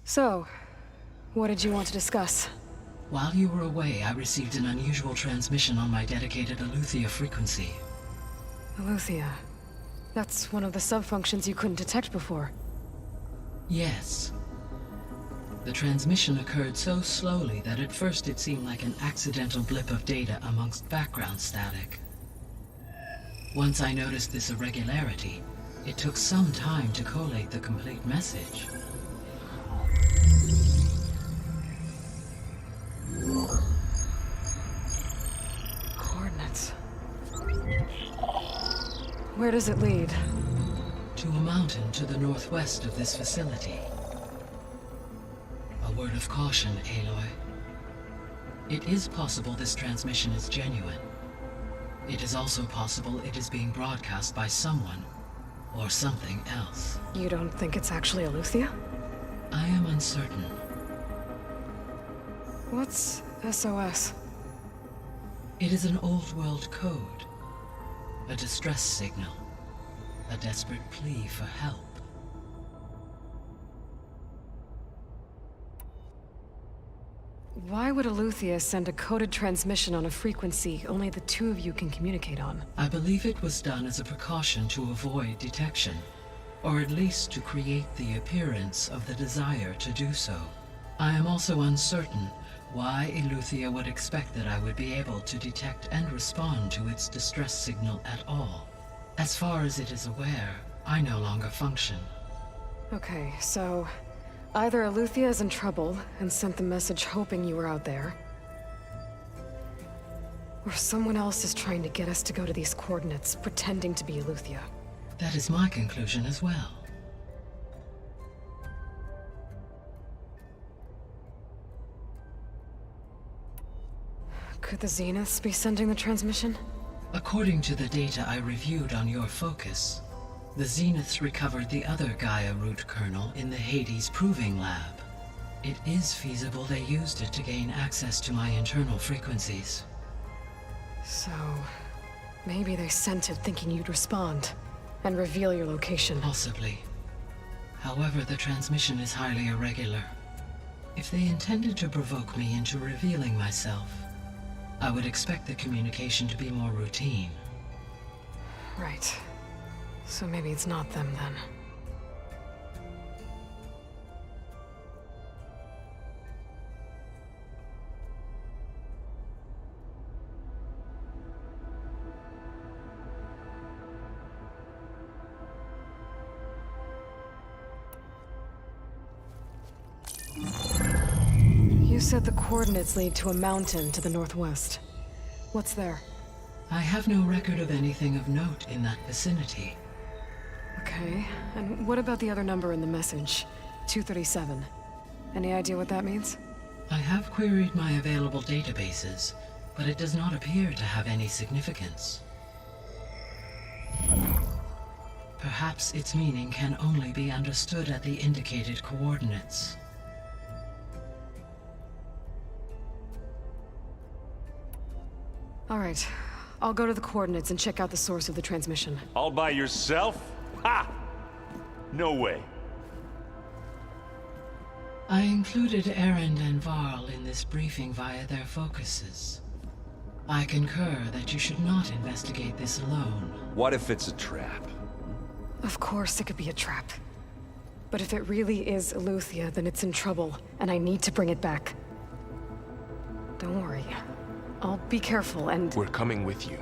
So, what did you want to discuss? While you were away, I received an unusual transmission on my dedicated Aletheia frequency. Aletheia. That's one of the sub-functions you couldn't detect before. Yes. The transmission occurred so slowly that at first it seemed like an accidental blip of data amongst background static. Once I noticed this irregularity, it took some time to collate the complete message. Coordinates. Where does it lead? To a mountain to the northwest of this facility. A word of caution, Aloy. It is possible this transmission is genuine. It is also possible it is being broadcast by someone or something else. You don't think it's actually Aletheia? I am uncertain. What's SOS? It is an old-world code. A distress signal. A desperate plea for help. Why would Aletheia send a coded transmission on a frequency only the two of you can communicate on? I believe it was done as a precaution to avoid detection, or at least to create the appearance of the desire to do so. I am also uncertain why Aletheia would expect that I would be able to detect and respond to its distress signal at all. As far as it is aware, I no longer function. Okay, so either Aletheia is in trouble and sent the message hoping you were out there, or someone else is trying to get us to go to these coordinates, pretending to be Aletheia. That is my conclusion as well. Could the Zeniths be sending the transmission? According to the data I reviewed on your focus, the Zeniths recovered the other Gaia root kernel in the Hades Proving Lab. It is feasible they used it to gain access to my internal frequencies. So, maybe they sent it thinking you'd respond and reveal your location. Possibly. However, the transmission is highly irregular. If they intended to provoke me into revealing myself, I would expect the communication to be more routine. Right. So maybe it's not them then. You said the coordinates lead to a mountain to the northwest. What's there? I have no record of anything of note in that vicinity. Okay, and what about the other number in the message? 237. Any idea what that means? I have queried my available databases, but it does not appear to have any significance. Perhaps its meaning can only be understood at the indicated coordinates. All right, I'll go to the coordinates and check out the source of the transmission. All by yourself? Ha! No way. I included Erend and Varl in this briefing via their focuses. I concur that you should not investigate this alone. What if it's a trap? Of course it could be a trap. But if it really is Aletheia, then it's in trouble, and I need to bring it back. Don't worry. I'll be careful and... We're coming with you.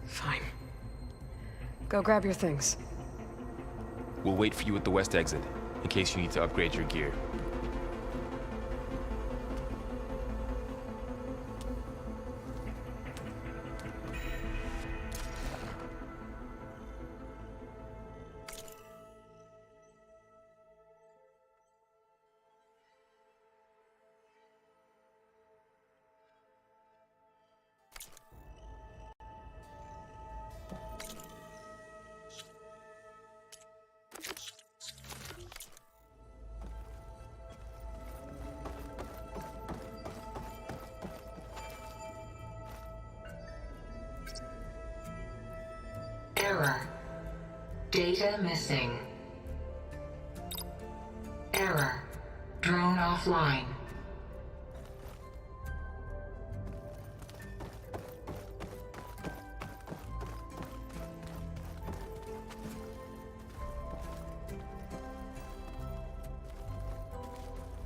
Fine. Go grab your things. We'll wait for you at the west exit, in case you need to upgrade your gear. Error. Data missing. offline.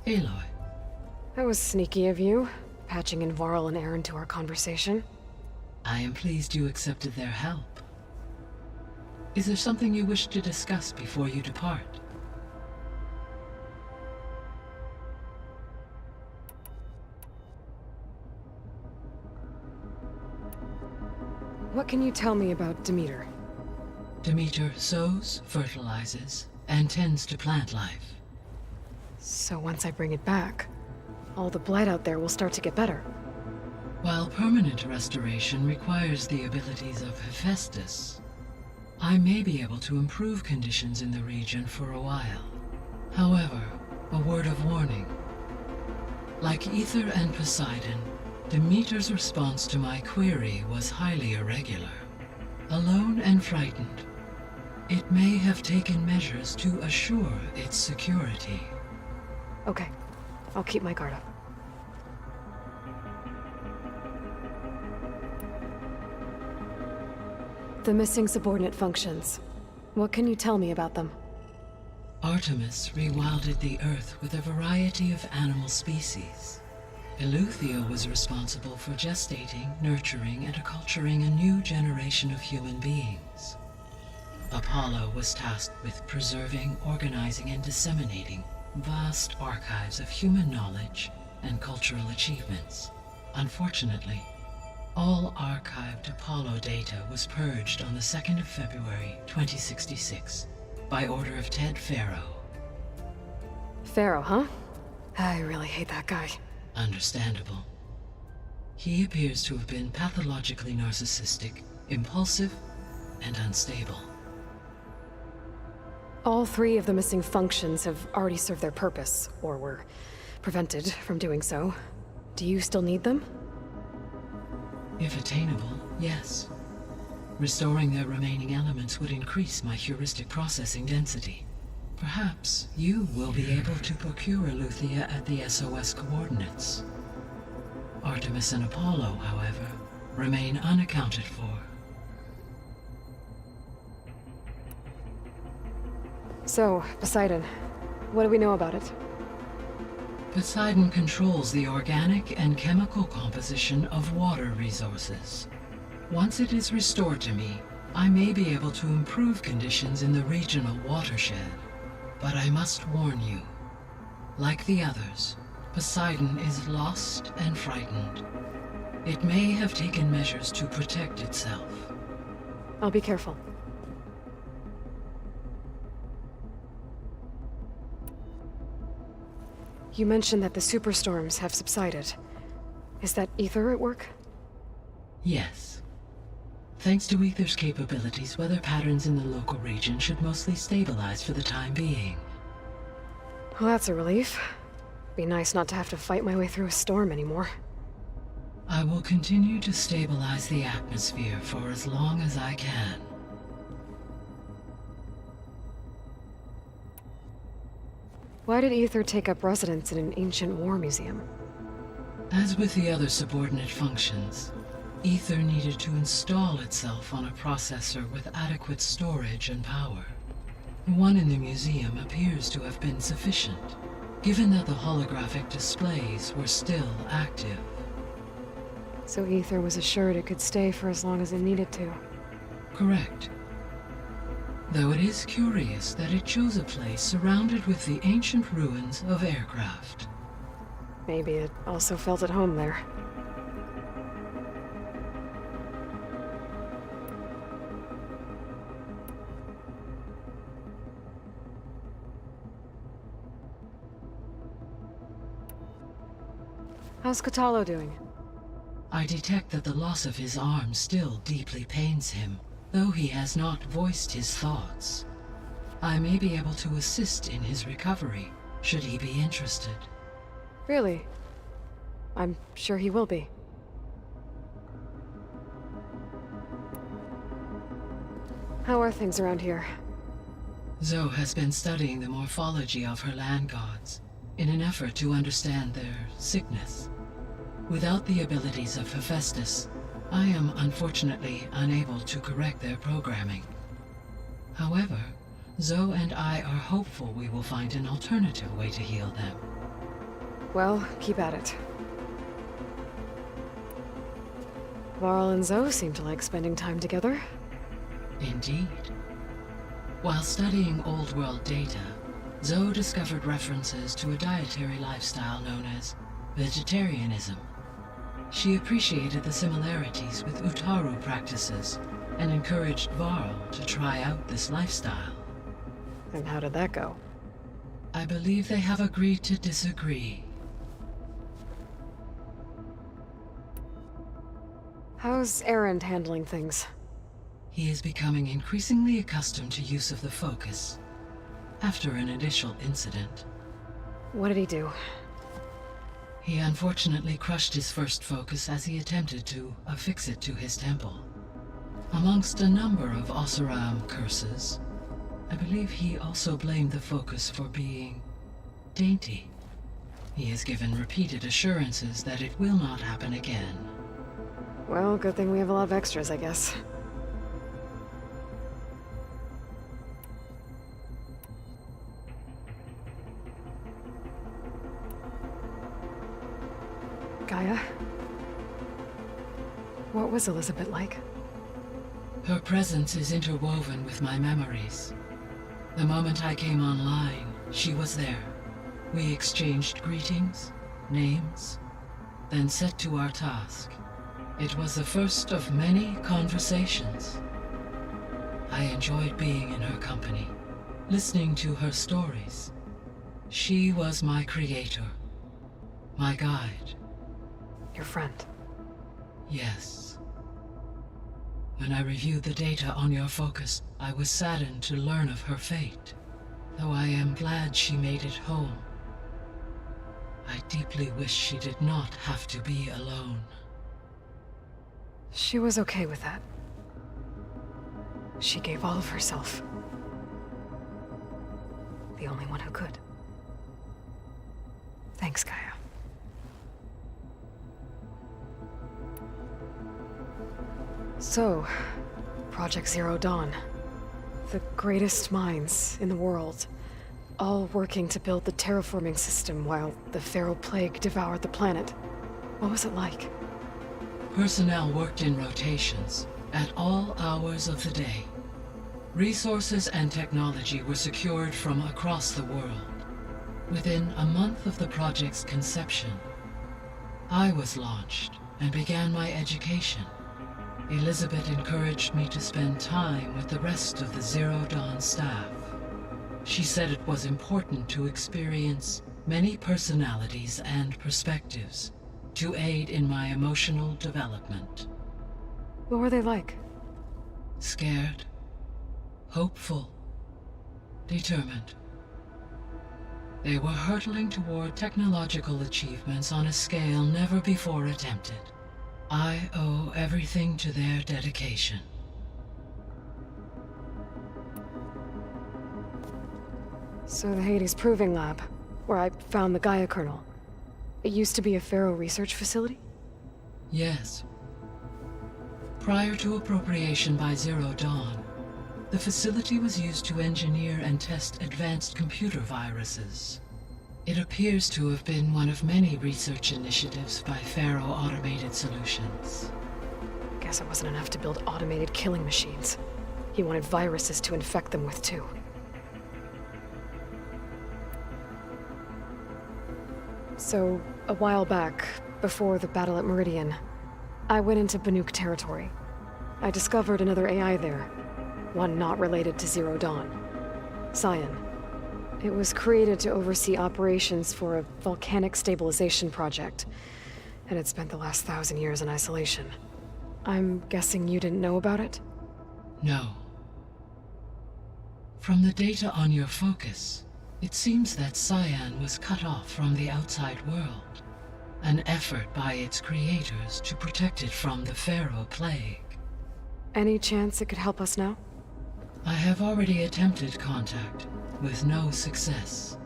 Aloy. That was sneaky of you, patching in Varl and Aaron to our conversation. I am pleased you accepted their help. Is there something you wish to discuss before you depart? What can you tell me about Demeter? Demeter sows, fertilizes, and tends to plant life. So once I bring it back, all the blight out there will start to get better. While permanent restoration requires the abilities of Hephaestus, I may be able to improve conditions in the region for a while. However, a word of warning. Like Aether and Poseidon, Demeter's response to my query was highly irregular. Alone and frightened, it may have taken measures to assure its security. Okay, I'll keep my guard up. The missing subordinate functions. What can you tell me about them? Artemis rewilded the Earth with a variety of animal species. Eleuthia was responsible for gestating, nurturing, and acculturating a new generation of human beings. Apollo was tasked with preserving, organizing, and disseminating vast archives of human knowledge and cultural achievements. Unfortunately, all archived Apollo data was purged on the 2nd of February, 2066, by order of Ted Faro. Pharaoh, huh? I really hate that guy. Understandable. He appears to have been pathologically narcissistic, impulsive, and unstable. All three of the missing functions have already served their purpose, or were prevented from doing so. Do you still need them? If attainable, yes. Restoring their remaining elements would increase my heuristic processing density. Perhaps you will be able to procure Eleuthia at the SOS coordinates. Artemis and Apollo, however, remain unaccounted for. So, Poseidon, what do we know about it? Poseidon controls the organic and chemical composition of water resources. Once it is restored to me, I may be able to improve conditions in the regional watershed. But I must warn you, like the others, Poseidon is lost and frightened. It may have taken measures to protect itself. I'll be careful. You mentioned that the superstorms have subsided. Is that Aether at work? Yes. Thanks to Aether's capabilities, weather patterns in the local region should mostly stabilize for the time being. Well, that's a relief. Be nice not to have to fight my way through a storm anymore. I will continue to stabilize the atmosphere for as long as I can. Why did Aether take up residence in an ancient war museum? As with the other subordinate functions, Aether needed to install itself on a processor with adequate storage and power. One in the museum appears to have been sufficient, given that the holographic displays were still active. So Aether was assured it could stay for as long as it needed to. Correct. Though it is curious that it chose a place surrounded with the ancient ruins of aircraft. Maybe it also felt at home there. How's Cradle doing? I detect that the loss of his arm still deeply pains him, though he has not voiced his thoughts. I may be able to assist in his recovery, should he be interested. Really? I'm sure he will be. How are things around here? Zoe has been studying the morphology of her land gods. in an effort to understand their sickness. Without the abilities of Hephaestus, I am unfortunately unable to correct their programming. However, Zoe and I are hopeful we will find an alternative way to heal them. Well, keep at it. Varl and Zoe seem to like spending time together. Indeed. While studying Old World data, Zoe discovered references to a dietary lifestyle known as vegetarianism. She appreciated the similarities with Utaru practices and encouraged Varl to try out this lifestyle. And how did that go? I believe they have agreed to disagree. How's Erend handling things? He is becoming increasingly accustomed to use of the focus, after an initial incident. What did he do? He unfortunately crushed his first focus as he attempted to affix it to his temple. Amongst a number of Oseram curses, I believe he also blamed the focus for being dainty. He has given repeated assurances that it will not happen again. Well, good thing we have a lot of extras, I guess. Gaia? What was Elizabeth like? Her presence is interwoven with my memories. The moment I came online, she was there. We exchanged greetings, names, then set to our task. It was the first of many conversations. I enjoyed being in her company, listening to her stories. She was my creator, my guide. Your friend. Yes. When I reviewed the data on your focus, I was saddened to learn of her fate, though I am glad she made it home. I deeply wish she did not have to be alone. She was okay with that. She gave all of herself. The only one who could. Thanks, Gaia. So, Project Zero Dawn. The greatest minds in the world, all working to build the terraforming system while the feral plague devoured the planet. What was it like? Personnel worked in rotations, at all hours of the day. Resources and technology were secured from across the world. Within a month of the project's conception, I was launched and began my education. Elizabeth encouraged me to spend time with the rest of the Zero Dawn staff. She said it was important to experience many personalities and perspectives to aid in my emotional development. What were they like? Scared, hopeful, determined. They were hurtling toward technological achievements on a scale never before attempted. I owe everything to their dedication. So the Hades Proving Lab, where I found the Gaia kernel. It used to be a Pharaoh research facility? Yes. Prior to appropriation by Zero Dawn, the facility was used to engineer and test advanced computer viruses. It appears to have been one of many research initiatives by Pharaoh Automated Solutions. Guess it wasn't enough to build automated killing machines. He wanted viruses to infect them with, too. So, a while back, before the battle at Meridian, I went into Banuk territory. I discovered another AI there, one not related to Zero Dawn. Cyan. It was created to oversee operations for a volcanic stabilization project, and it spent the last 1,000 years in isolation. I'm guessing you didn't know about it? No. From the data on your focus, it seems that Cyan was cut off from the outside world, an effort by its creators to protect it from the Pharaoh plague. Any chance it could help us now? I have already attempted contact, with no success.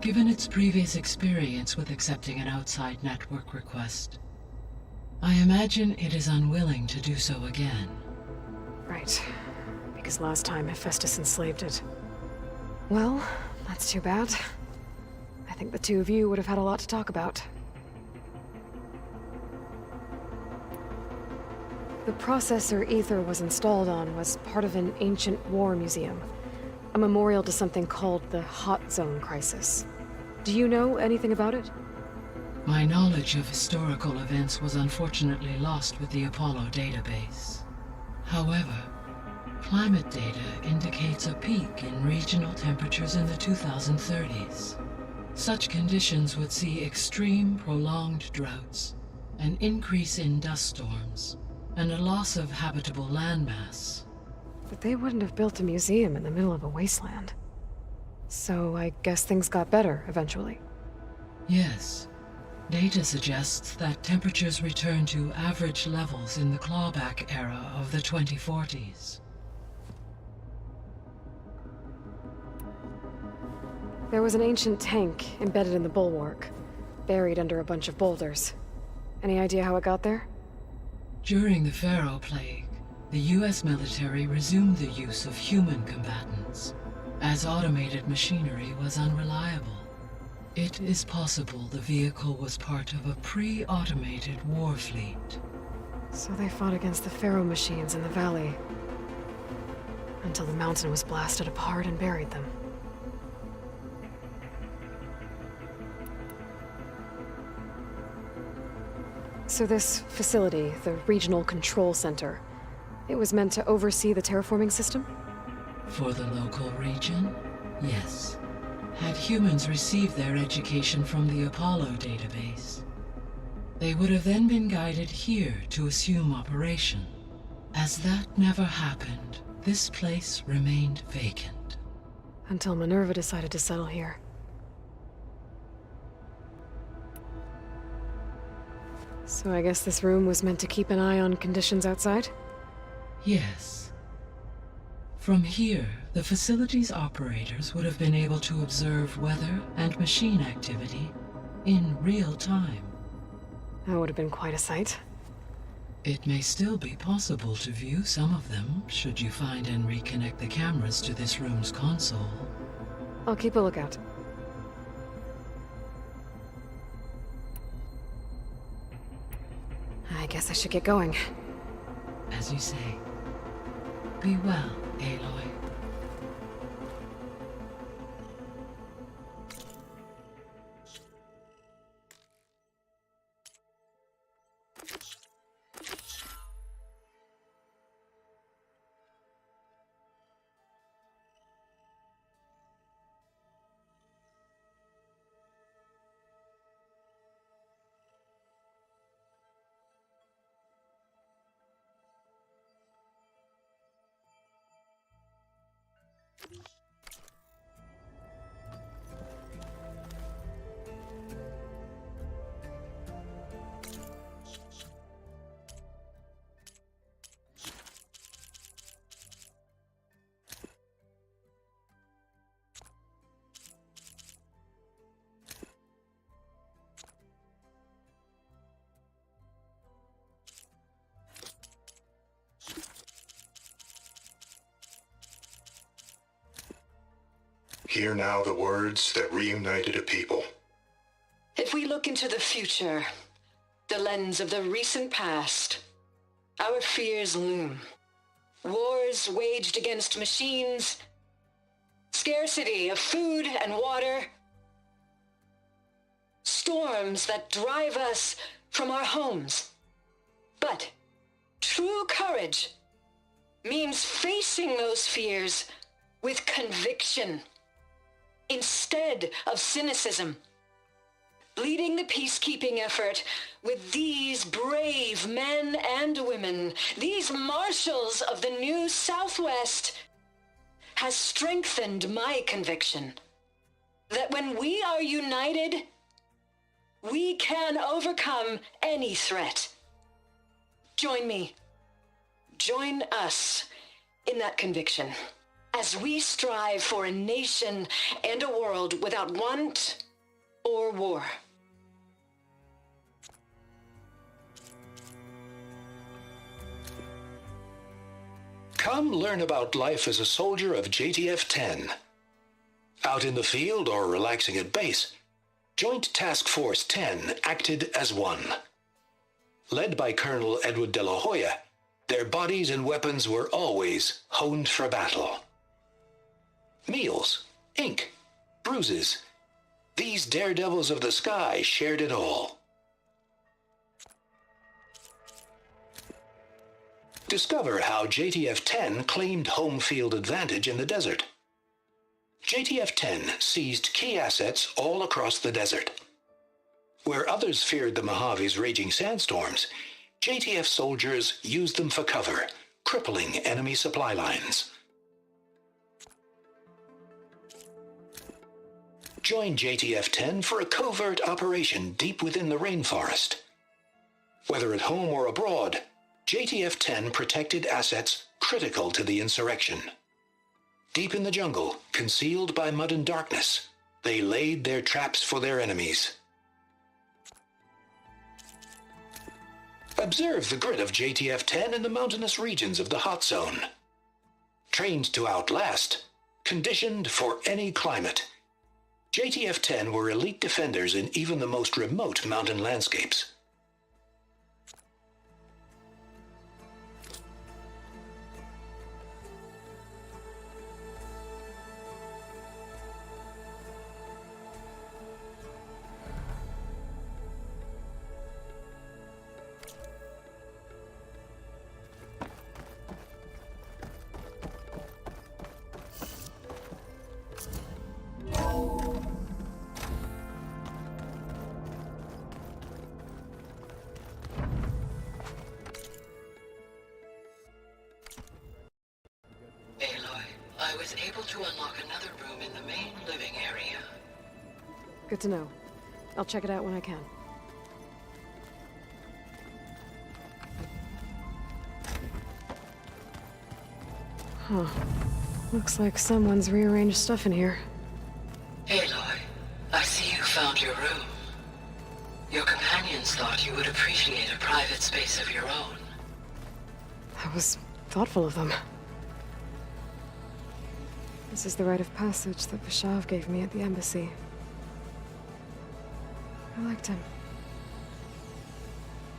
given its previous experience with accepting an outside network request. I imagine it is unwilling to do so again. Right. Because last time Hephaestus enslaved it. Well, that's too bad. I think the two of you would have had a lot to talk about. The processor Ether was installed on was part of an ancient war museum. A memorial to something called the Hot Zone Crisis. Do you know anything about it? My knowledge of historical events was unfortunately lost with the Apollo database. However, climate data indicates a peak in regional temperatures in the 2030s. Such conditions would see extreme, prolonged droughts, an increase in dust storms, and a loss of habitable landmass. But they wouldn't have built a museum in the middle of a wasteland. So I guess things got better eventually. Yes. Data suggests that temperatures returned to average levels in the clawback era of the 2040s. There was an ancient tank embedded in the bulwark, buried under a bunch of boulders. Any idea how it got there? During the Pharaoh Plague, the US military resumed the use of human combatants, as automated machinery was unreliable. It is possible the vehicle was part of a pre-automated war fleet. So they fought against the Pharaoh machines in the valley, until the mountain was blasted apart and buried them. So this facility, the Regional Control Center, it was meant to oversee the terraforming system? For the local region, yes. Had humans received their education from the Apollo database, they would have then been guided here to assume operation. As that never happened, this place remained vacant. Until Minerva decided to settle here. So I guess this room was meant to keep an eye on conditions outside? Yes. From here, the facility's operators would have been able to observe weather and machine activity in real time. That would have been quite a sight. It may still be possible to view some of them, should you find and reconnect the cameras to this room's console. I'll keep a lookout. I guess I should get going. As you say. Be well, Aloy. Hear now the words that reunited a people. If we look into the future, the lens of the recent past, our fears loom. Wars waged against machines, scarcity of food and water, storms that drive us from our homes. But true courage means facing those fears with conviction instead of cynicism. Leading the peacekeeping effort with these brave men and women, these marshals of the new Southwest, has strengthened my conviction that when we are united, we can overcome any threat. Join me. Join us in that conviction. as we strive for a nation and a world without want or war. Come learn about life as a soldier of JTF-10. Out in the field or relaxing at base, Joint Task Force 10 acted as one. Led by Colonel Edward de la Hoya, their bodies and weapons were always honed for battle. Meals, ink, bruises. These daredevils of the sky shared it all. Discover how JTF-10 claimed home field advantage in the desert. JTF-10 seized key assets all across the desert. Where others feared the Mojave's raging sandstorms, JTF soldiers used them for cover, crippling enemy supply lines. Join JTF-10 for a covert operation deep within the rainforest. Whether at home or abroad, JTF-10 protected assets critical to the insurrection. Deep in the jungle, concealed by mud and darkness, they laid their traps for their enemies. Observe the grit of JTF-10 in the mountainous regions of the hot zone. Trained to outlast, conditioned for any climate, JTF-10 were elite defenders in even the most remote mountain landscapes. I was able to unlock another room in the main living area. Good to know. I'll check it out when I can. Huh. Looks like someone's rearranged stuff in here. Aloy, I see you found your room. Your companions thought you would appreciate a private space of your own. That was thoughtful of them. This is the rite of passage that Vashav gave me at the embassy. I liked him.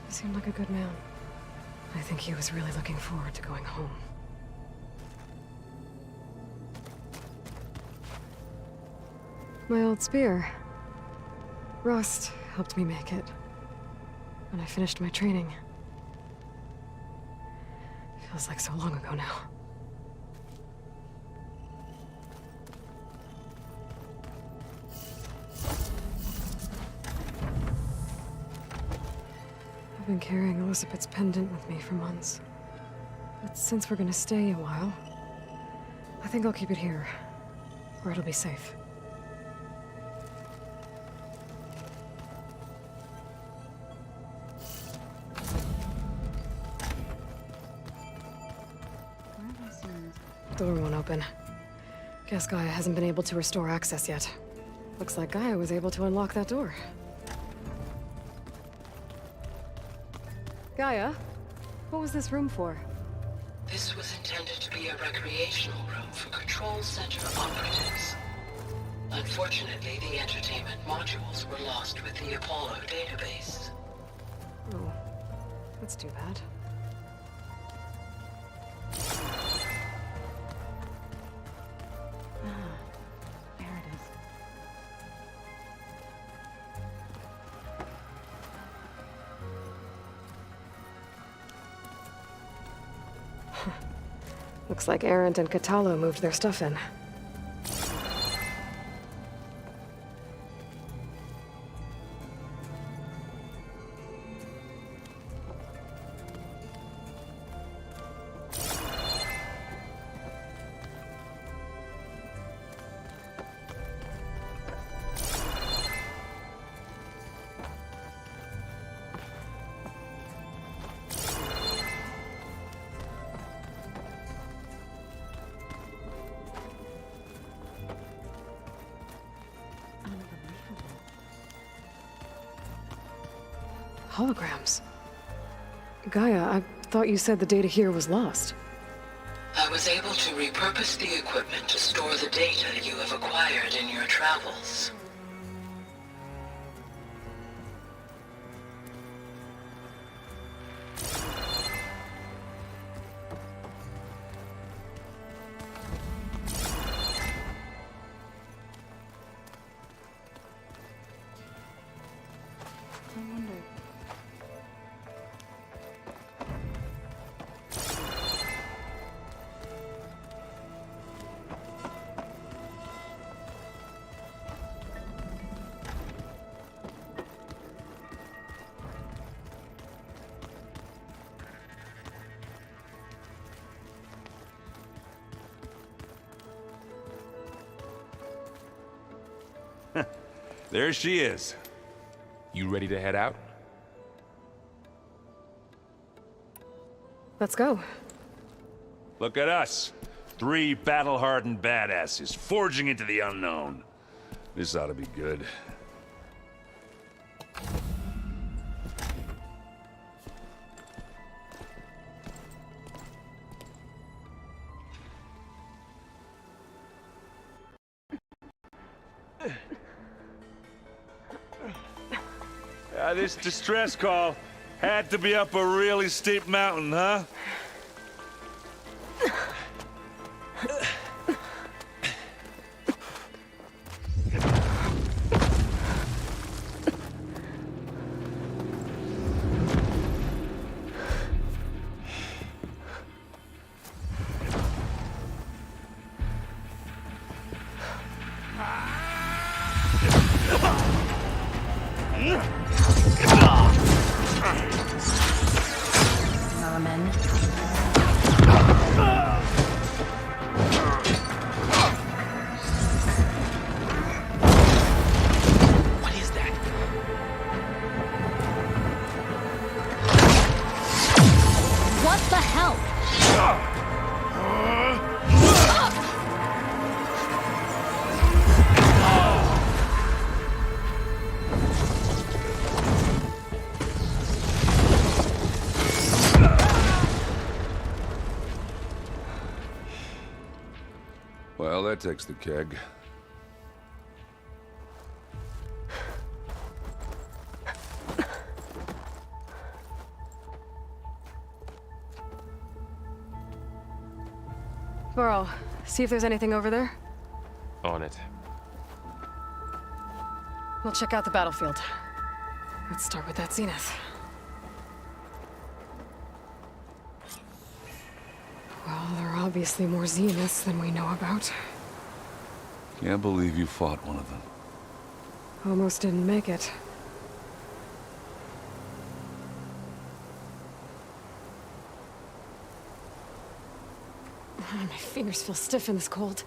He seemed like a good man. I think he was really looking forward to going home. My old spear. Rust helped me make it. When I finished my training. Feels like so long ago now. I've been carrying Elizabeth's pendant with me for months. But since we're gonna stay a while, I think I'll keep it here, where it'll be safe. Door won't open. Guess Gaia hasn't been able to restore access yet. Looks like Gaia was able to unlock that door. Gaia, what was this room for? This was intended to be a recreational room for Control Center operatives. Unfortunately, the entertainment modules were lost with the Apollo database. Oh, that's too bad. Ah, there it is. Looks like Arendt and Catalo moved their stuff in. Holograms. Gaia, I thought you said the data here was lost. I was able to repurpose the equipment to store the data you have acquired in your travels. There she is. You ready to head out? Let's go. Look at us. 3 battle-hardened badasses forging into the unknown. This ought to be good. This distress call had to be up a really steep mountain, huh? Well, that takes the keg. Burl, see if there's anything over there. On it. We'll check out the battlefield. Let's start with that zenith. Well, there are obviously more zeniths than we know about. Can't believe you fought one of them. Almost didn't make it. My fingers feel stiff in this cold.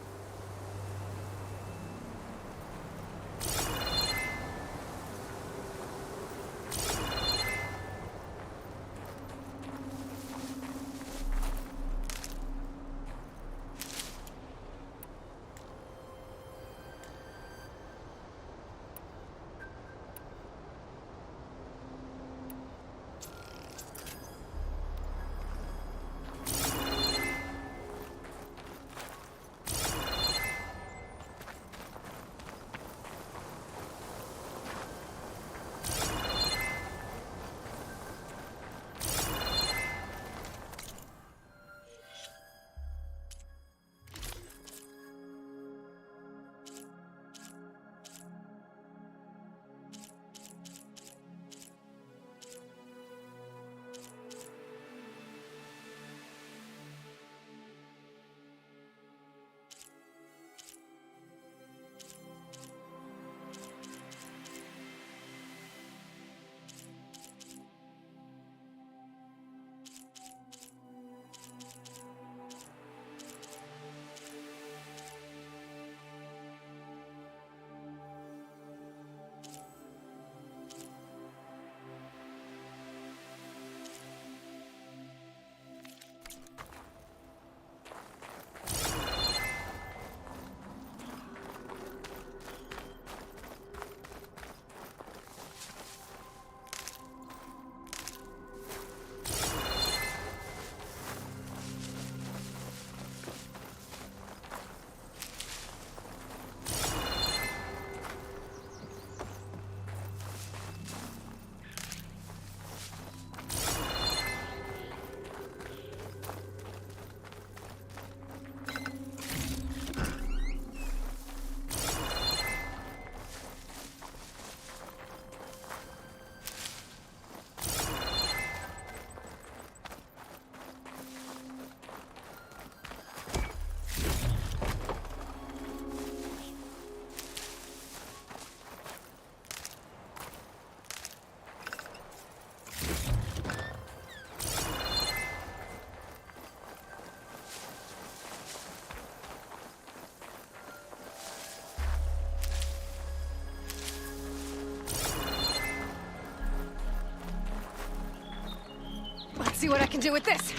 see what I can do with this.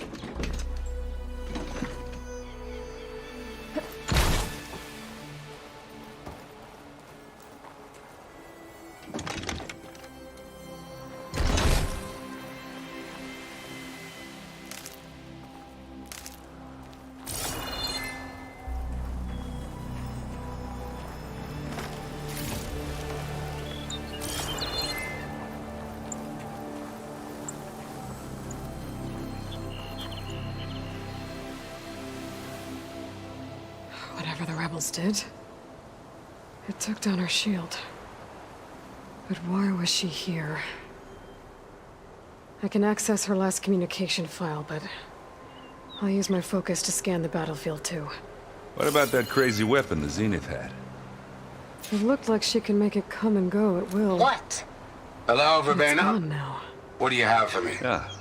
Whatever the rebels did, it took down her shield. But why was she here? I can access her last communication file, but I'll use my focus to scan the battlefield too. What about that crazy weapon the Zenith had? It looked like she can make it come and go at will. What? Hello, But it's Verbena? gone now. What do you have for me? Yeah. I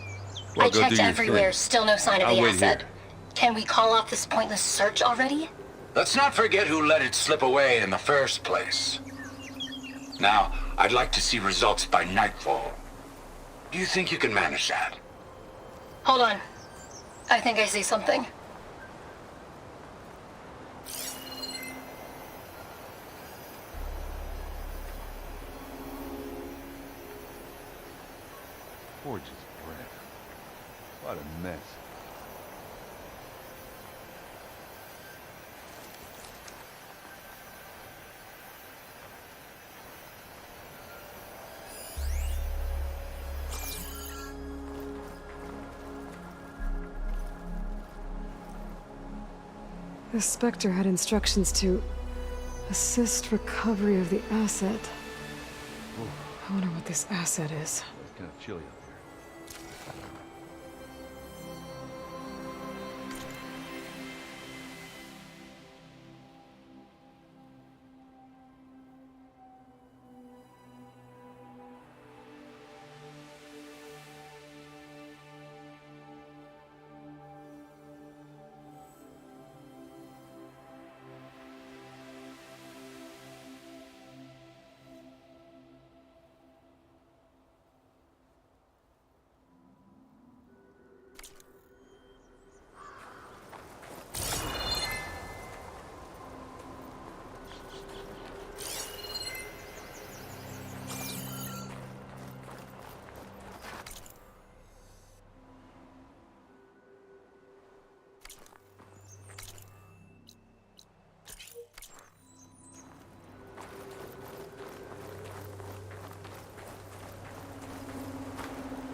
Well, go checked do your everywhere, thing. still no sign of I'll the wait asset. here. Can we call off this pointless search already? Let's not forget who let it slip away in the first place. Now, I'd like to see results by nightfall. Do you think you can manage that? Hold on. I think I see something. Gorgeous breath. What a mess. The Spectre had instructions to assist recovery of the asset. I wonder what this asset is. It's kind of chilly up here.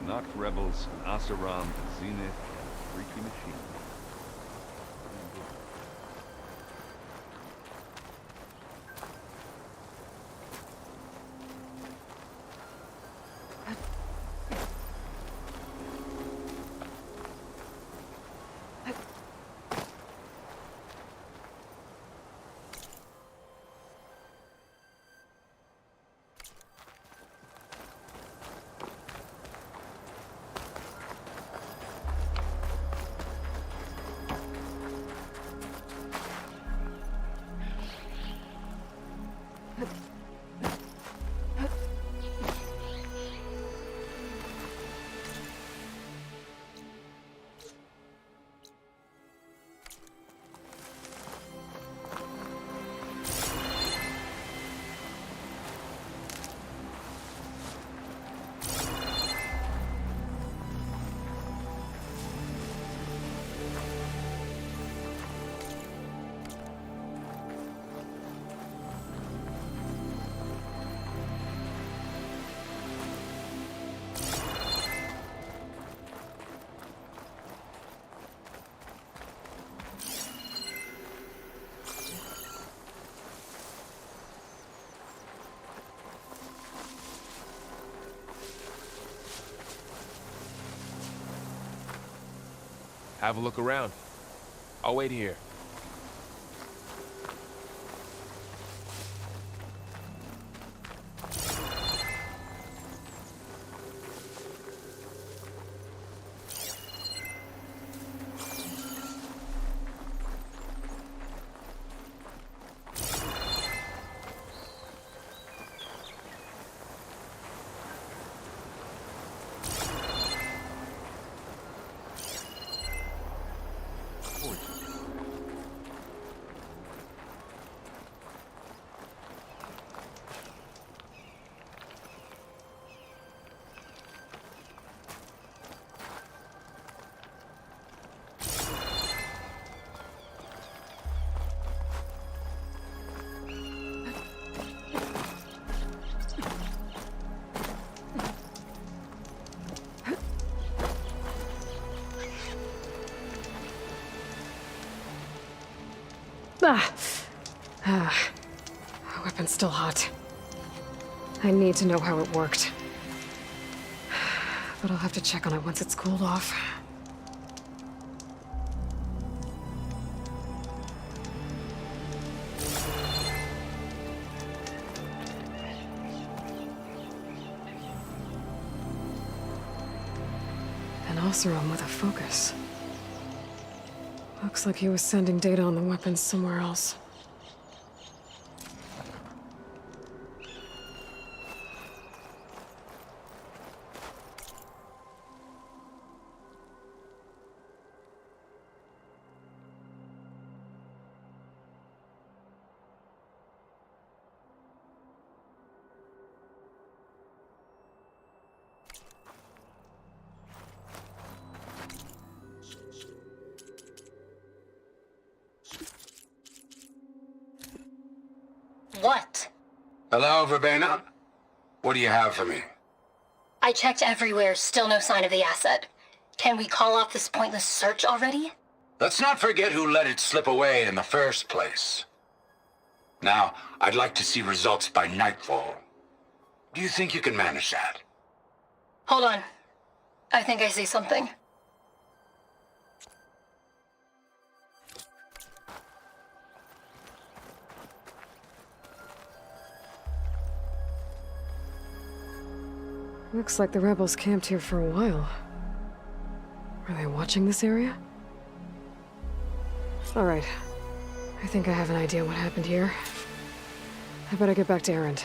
Not rebels, Asaram, the Zenith, and a freaky machine. Have a look around. I'll wait here. Weapon's still hot. I need to know how it worked. But I'll have to check on it once it's cooled off. An Oseram with a focus. Looks like he was sending data on the weapons somewhere else. What? Hello, Verbena? What do you have for me? I checked everywhere, still no sign of the asset. Can we call off this pointless search already? Let's not forget who let it slip away in the first place. Now, I'd like to see results by nightfall. Do you think you can manage that? Hold on. I think I see something. Looks like the rebels camped here for a while. Are they watching this area? Alright. I think I have an idea what happened here. I better get back to Erend.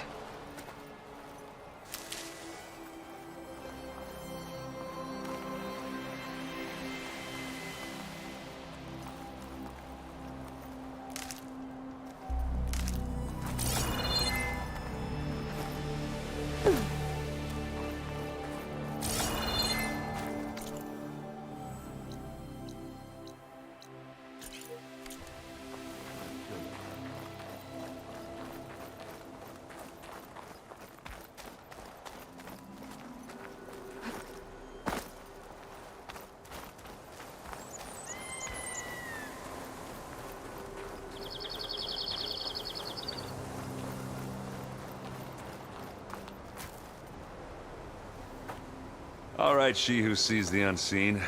All right, she who sees the unseen.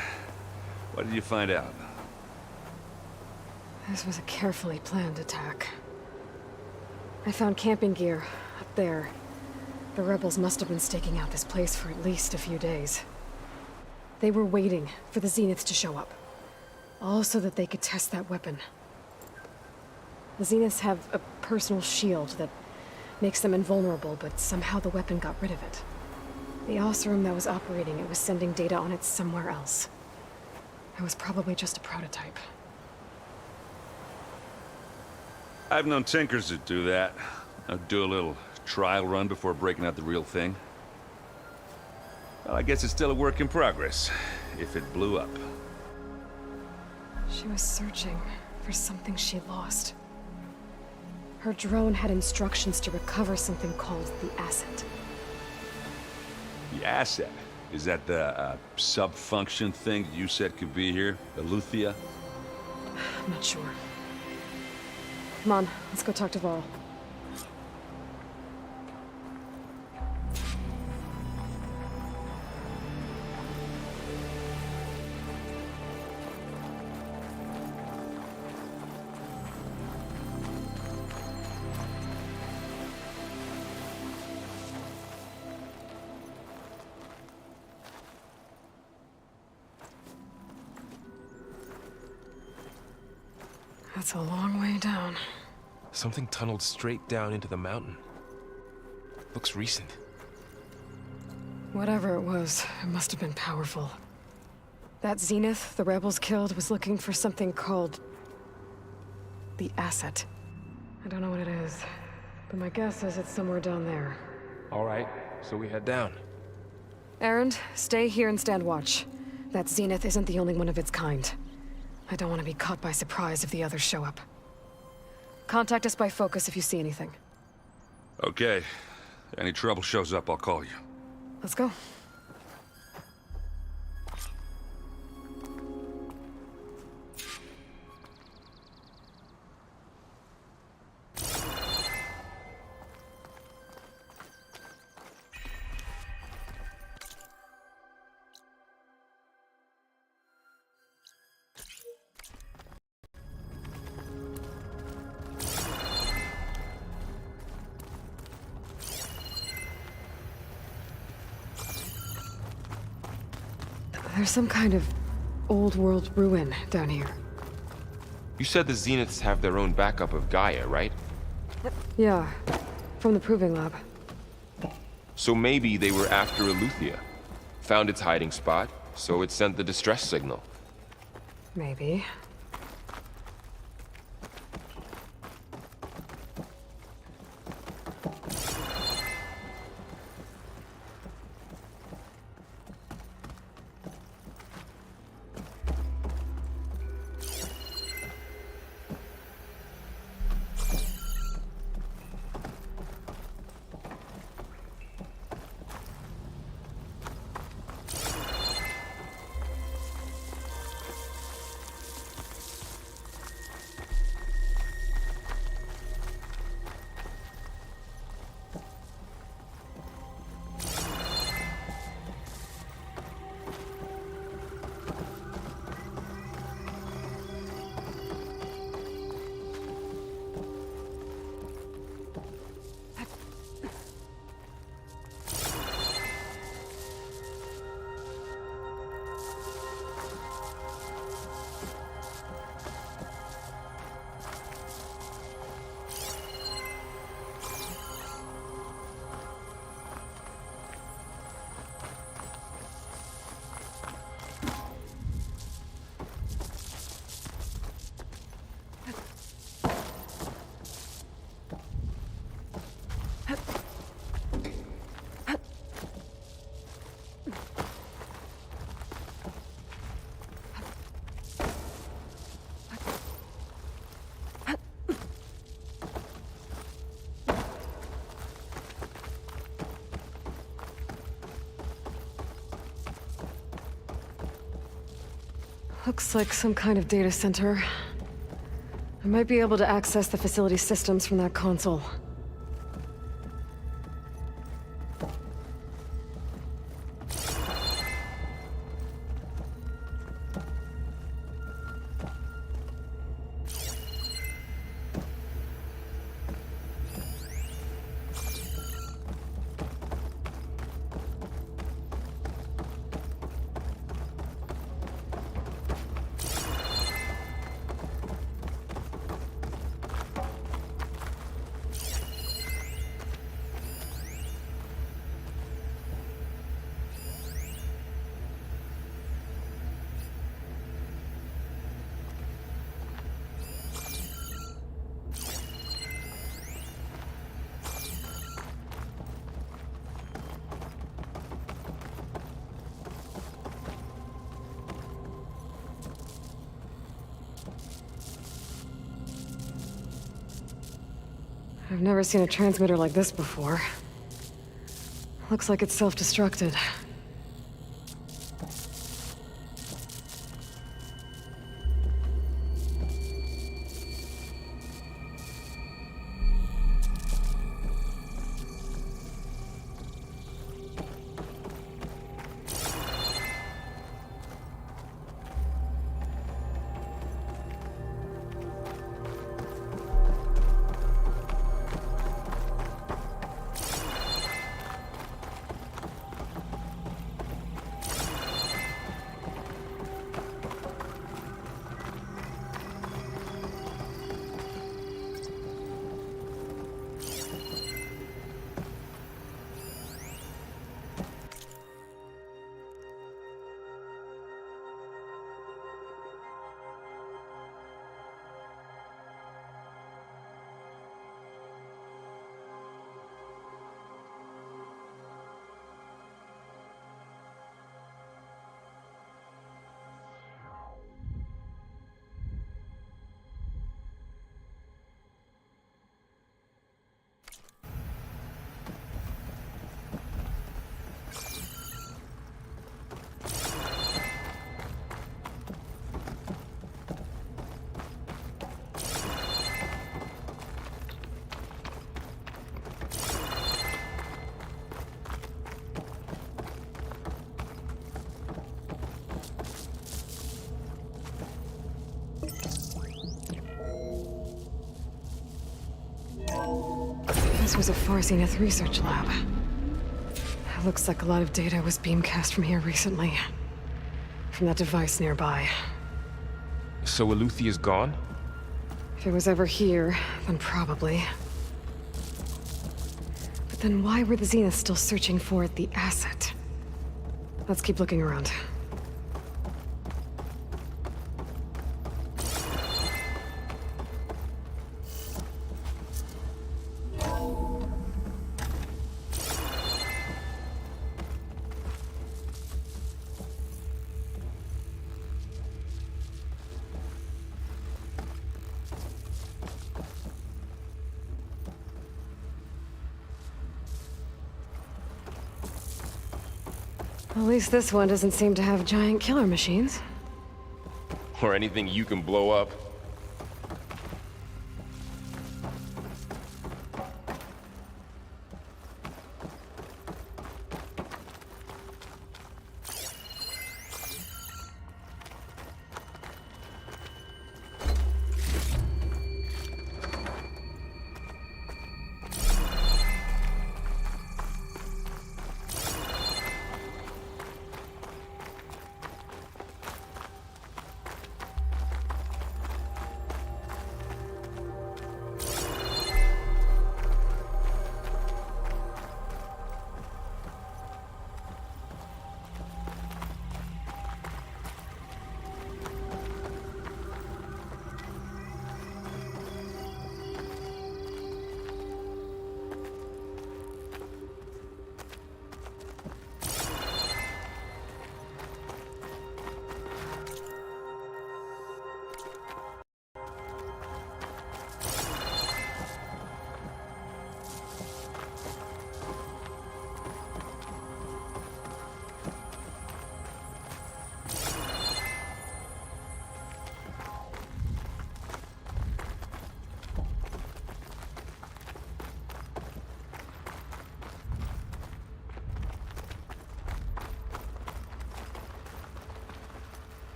What did you find out? This was a carefully planned attack. I found camping gear up there. The rebels must have been staking out this place for at least a few days. They were waiting for the Zeniths to show up. All so that they could test that weapon. The Zeniths have a personal shield that makes them invulnerable, but somehow the weapon got rid of it. The Oseram that was operating it was sending data on it somewhere else. It was probably just a prototype. I've known tinkers that do that. I'd do a little trial run before breaking out the real thing. Well, I guess it's still a work in progress, if it blew up. She was searching for something she lost. Her drone had instructions to recover something called the asset. The asset? Is that the sub-function thing you said could be here? The Luthia? I'm not sure. Come on, let's go talk to Varl. That's a long way down. Something tunneled straight down into the mountain. Looks recent. Whatever it was, it must have been powerful. That Zenith the rebels killed was looking for something called... the asset. I don't know what it is, but my guess is it's somewhere down there. All right, so we head down. Erend, stay here and stand watch. That Zenith isn't the only one of its kind. I don't want to be caught by surprise if the others show up. Contact us by focus if you see anything. Okay. Any trouble shows up, I'll call you. Let's go. There's some kind of old world ruin down here. You said the Zeniths have their own backup of Gaia, right? Yeah, from the proving lab. So maybe they were after Eleuthia. Found its hiding spot, so it sent the distress signal. Maybe. Looks like some kind of data center. I might be able to access the facility systems from that console. I've never seen a transmitter like this before. Looks like it's self-destructed. was a Far Zenith research lab. It looks like a lot of data was beamcast from here recently. From that device nearby. So Eluthia's gone? If it was ever here, then probably. But then why were the Zeniths still searching for the asset? Let's keep looking around. At least this one doesn't seem to have giant killer machines. Or anything you can blow up.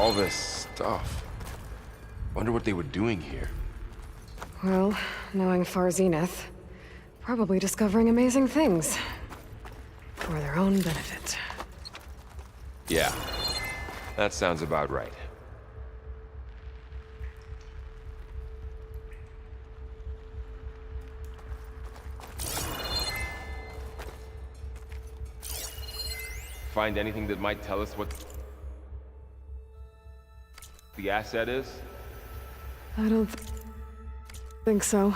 All this stuff. Wonder what they were doing here. Well, knowing Far Zenith, probably discovering amazing things. For their own benefit. Yeah, that sounds about right. Find anything that might tell us what the asset is? I don't think so.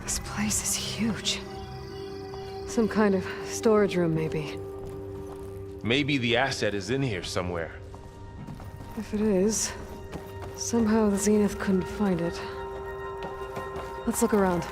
This place is huge. Some kind of storage room, maybe. Maybe the asset is in here somewhere. If it is, somehow the Zenith couldn't find it. Let's look around.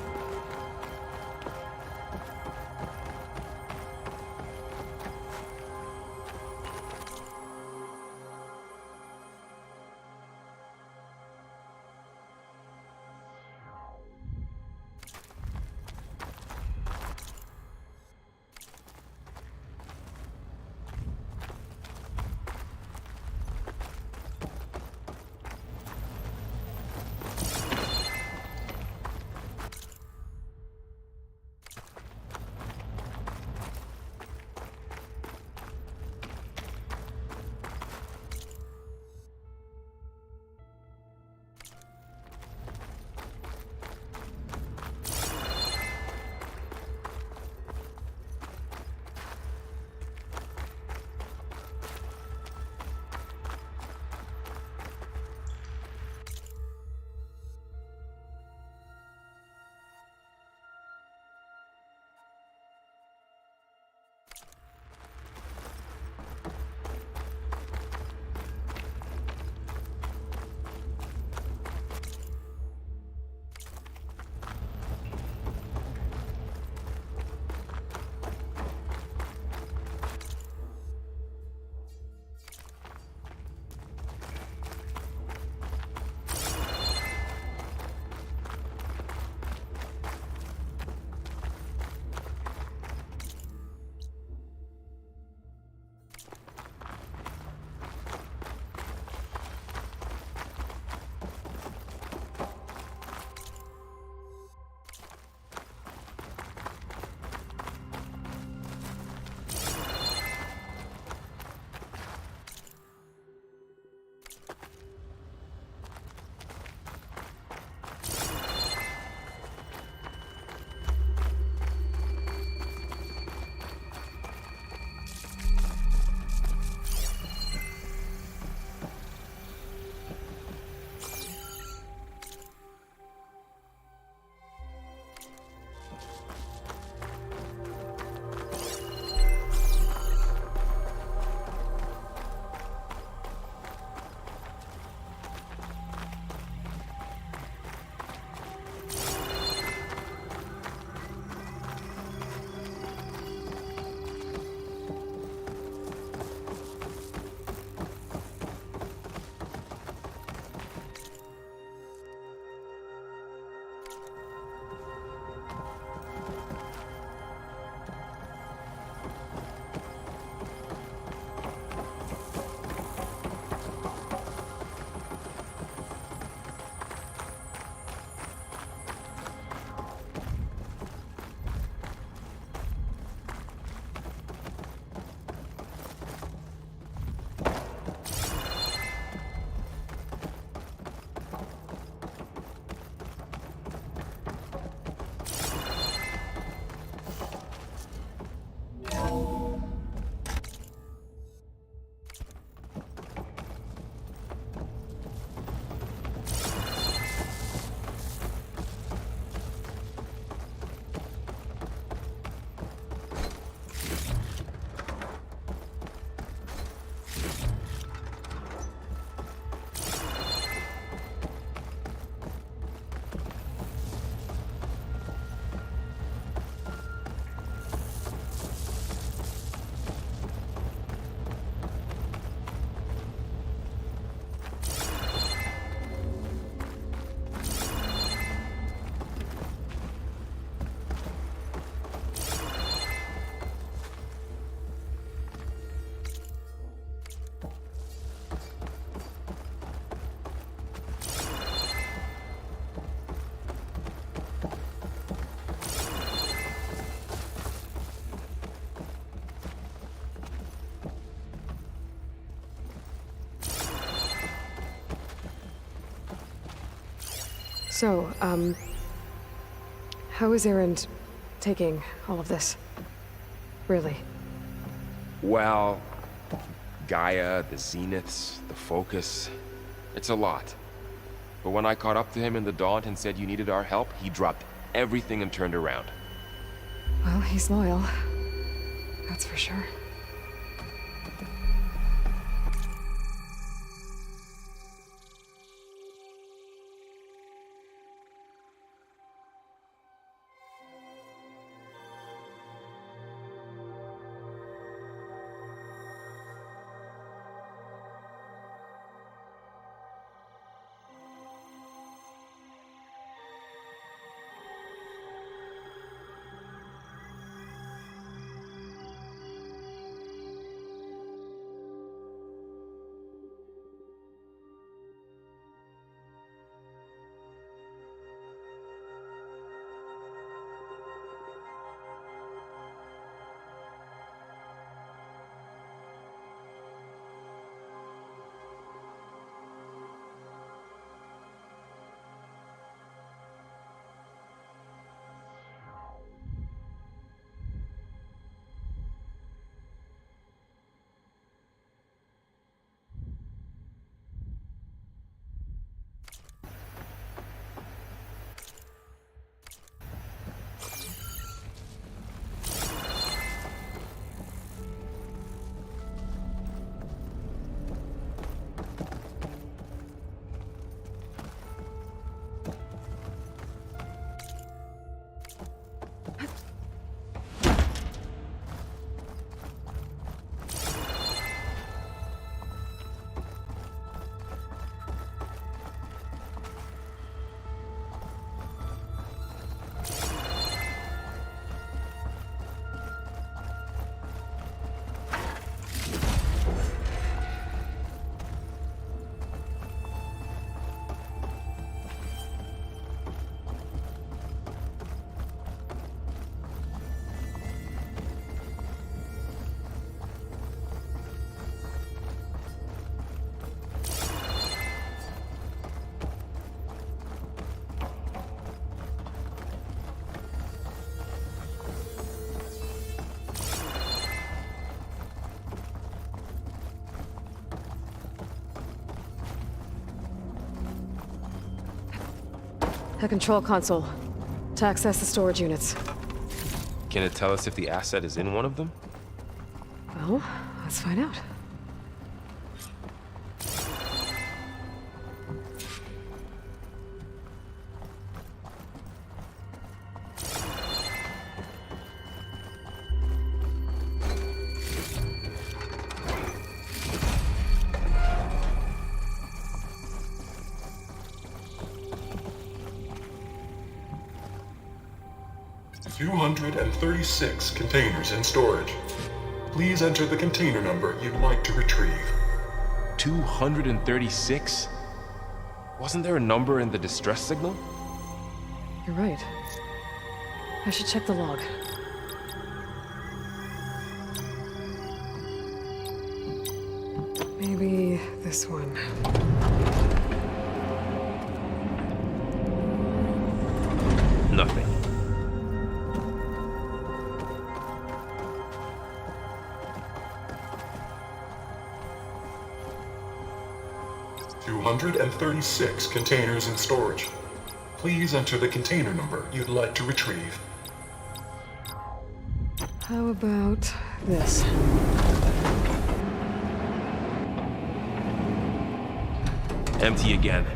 So, how is Erend taking all of this? Really? Well, Gaia, the Zeniths, the Focus, it's a lot. But when I caught up to him in the Daunt and said you needed our help, he dropped everything and turned around. Well, he's loyal. That's for sure. A control console. To access the storage units. Can it tell us if the asset is in one of them? Well, let's find out. $236 containers in storage. Please enter the container number you'd like to retrieve. 236? Wasn't there a number in the distress signal? You're right. I should check the log. Maybe this one. Nothing. $236 containers in storage. Please enter the container number you'd like to retrieve. How about this? Empty again.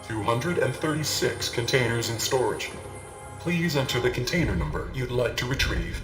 236 containers in storage. Please enter the container number you'd like to retrieve.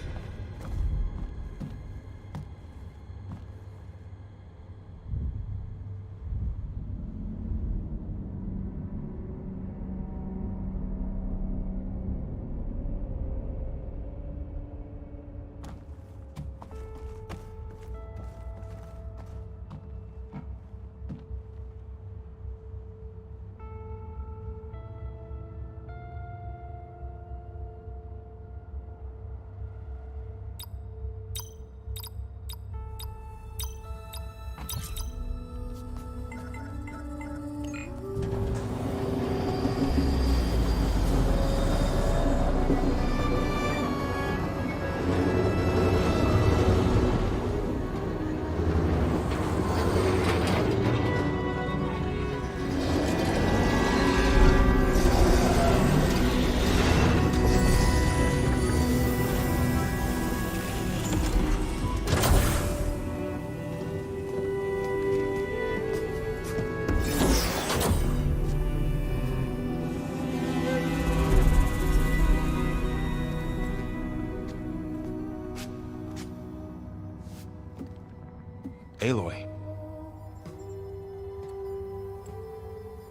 Aloy.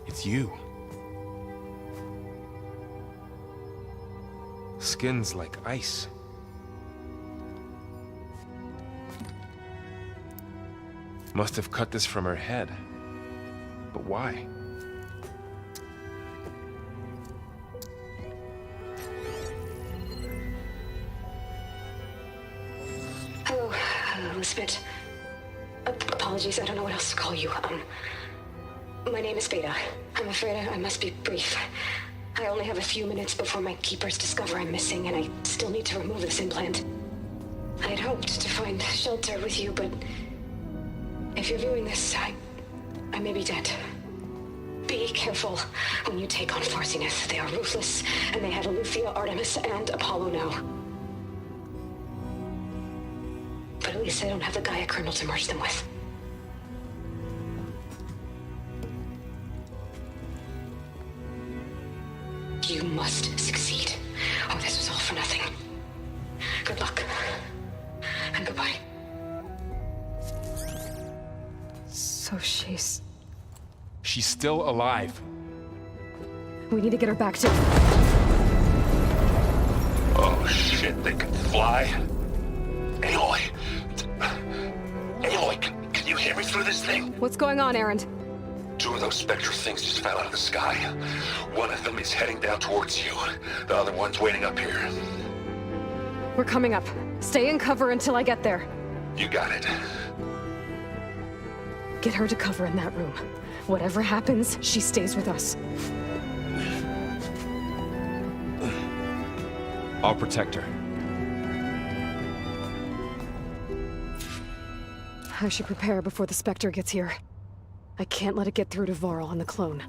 It's you. Skin's like ice. Must have cut this from her head. But why? Hello, Elizabeth. Apologies, I don't know what else to call you. My name is Beta. I'm afraid I must be brief. I only have a few minutes before my keepers discover I'm missing, and I still need to remove this implant. I had hoped to find shelter with you, but if you're viewing this, I may be dead. Be careful when you take on Far Zenith. They are ruthless, and they have Eleuthia, Artemis, and Apollo now. But at least I don't have the Gaia kernel to merge them with. You must succeed, or this was all for nothing. Good luck. And goodbye. So she's... She's still alive. We need to get her back to... Oh shit, they can fly? Aloy! Aloy, can you hear me through this thing? What's going on, Erend? Two of those spectral things just fell out of the sky. One of them is heading down towards you. The other one's waiting up here. We're coming up. Stay in cover until I get there. You got it. Get her to cover in that room. Whatever happens, she stays with us. I'll protect her. I should prepare before the Spectre gets here. I can't let it get through to Varl and the clone.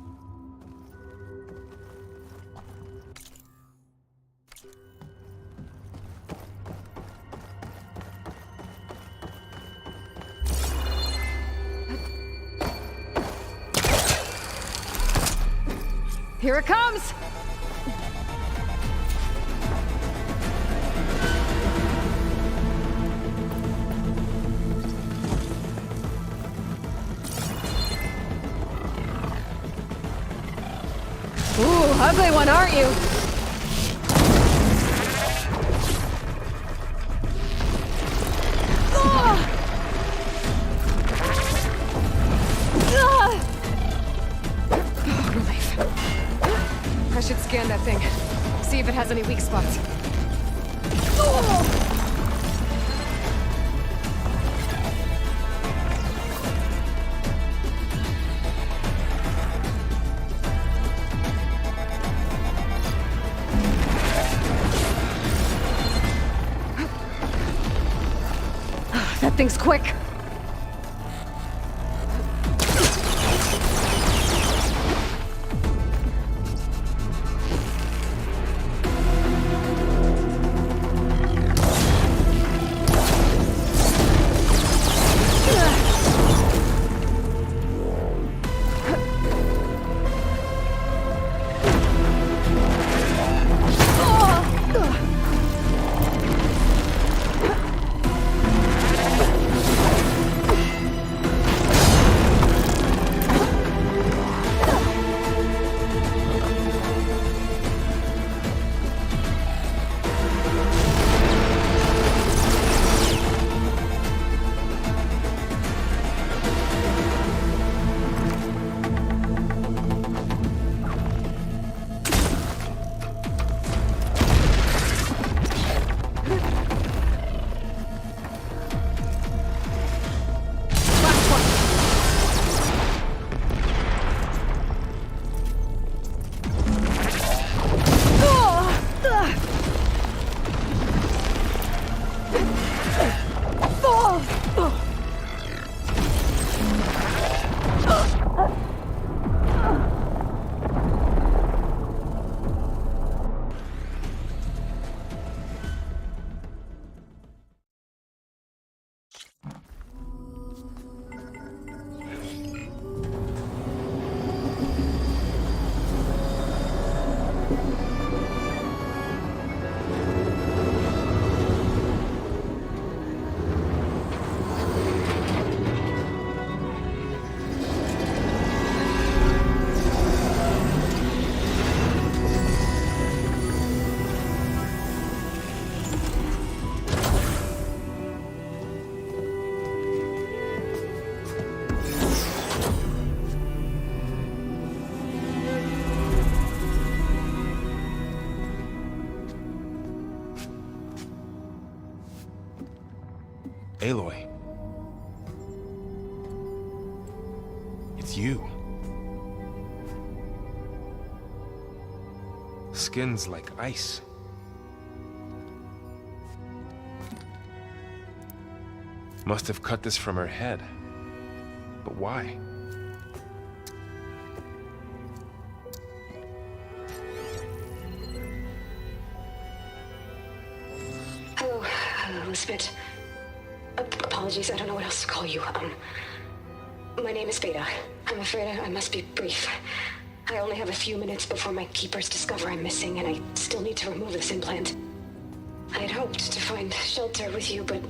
Here it comes! Ooh, ugly one, aren't you? Relief. I should scan that thing. See if it has any weak spots. That thing's quick. Aloy. It's you. Skin's like ice. Must have cut this from her head. But why? Hello, Elizabeth. Apologies, I don't know what else to call you. My name is Beta. I'm afraid I must be brief. I only have a few minutes before my keepers discover I'm missing, and I still need to remove this implant. I had hoped to find shelter with you, but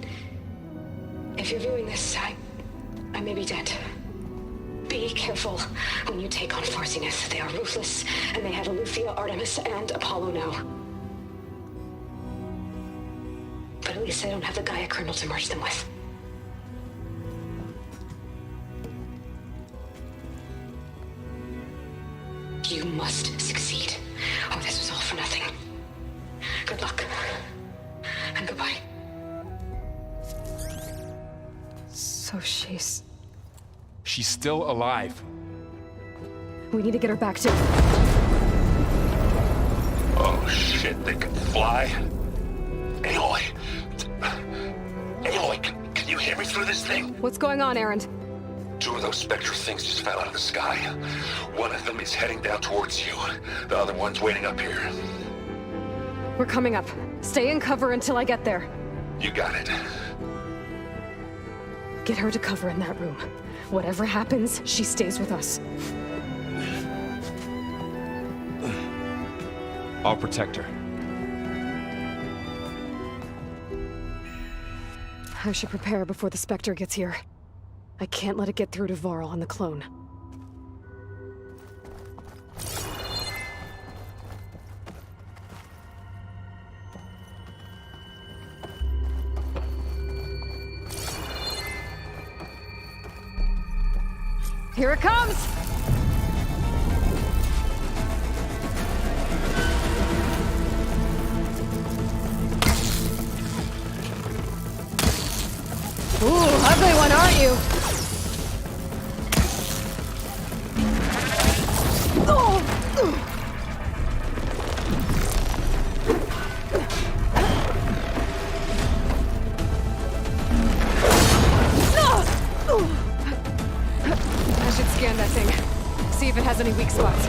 if you're viewing this, I may be dead. Be careful when you take on Far Zenith. They are ruthless, and they have Eleuthia, Artemis, and Apollo now. But at least I don't have the Gaia kernel to merge them with. You must succeed, or this was all for nothing. Good luck. And goodbye. So she's... She's still alive. We need to get her back to... Oh shit, they can fly? Aloy! Aloy, can you hear me through this thing? What's going on, Erend? 2 of those spectral things just fell out of the sky. One of them is heading down towards you. The other one's waiting up here. We're coming up. Stay in cover until I get there. You got it. Get her to cover in that room. Whatever happens, she stays with us. I'll protect her. I should prepare before the Spectre gets here. I can't let it get through to Varl and the clone. Here it comes! Ooh, ugly one, aren't you? I should scan that thing. See if it has any weak spots.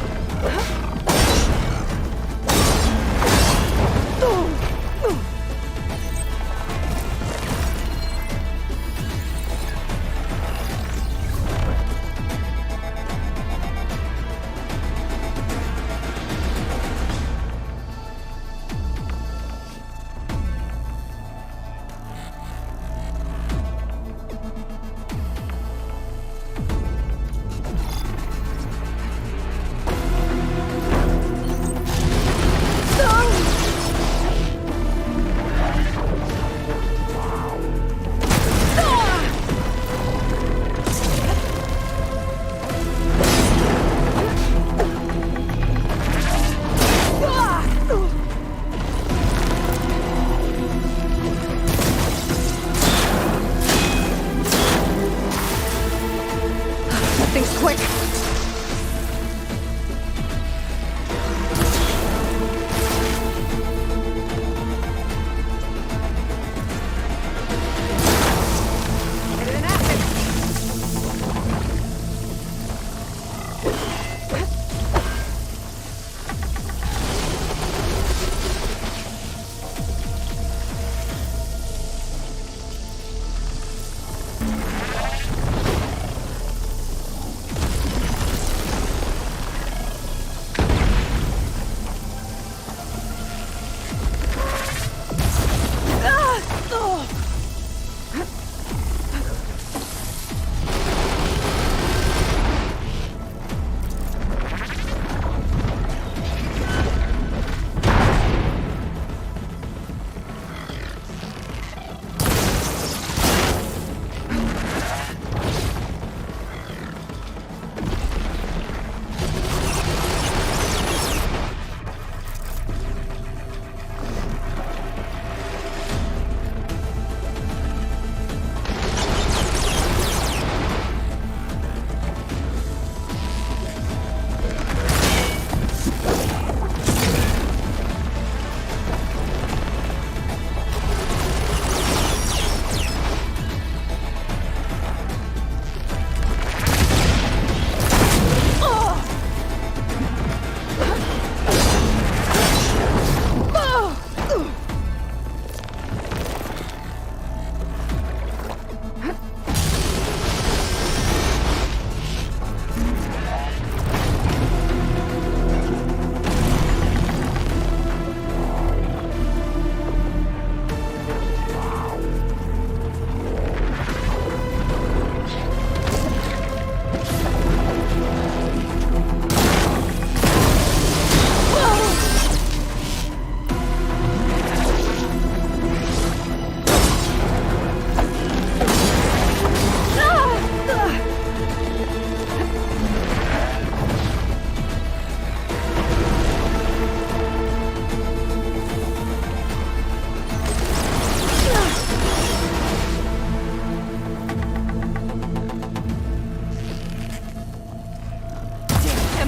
Quick!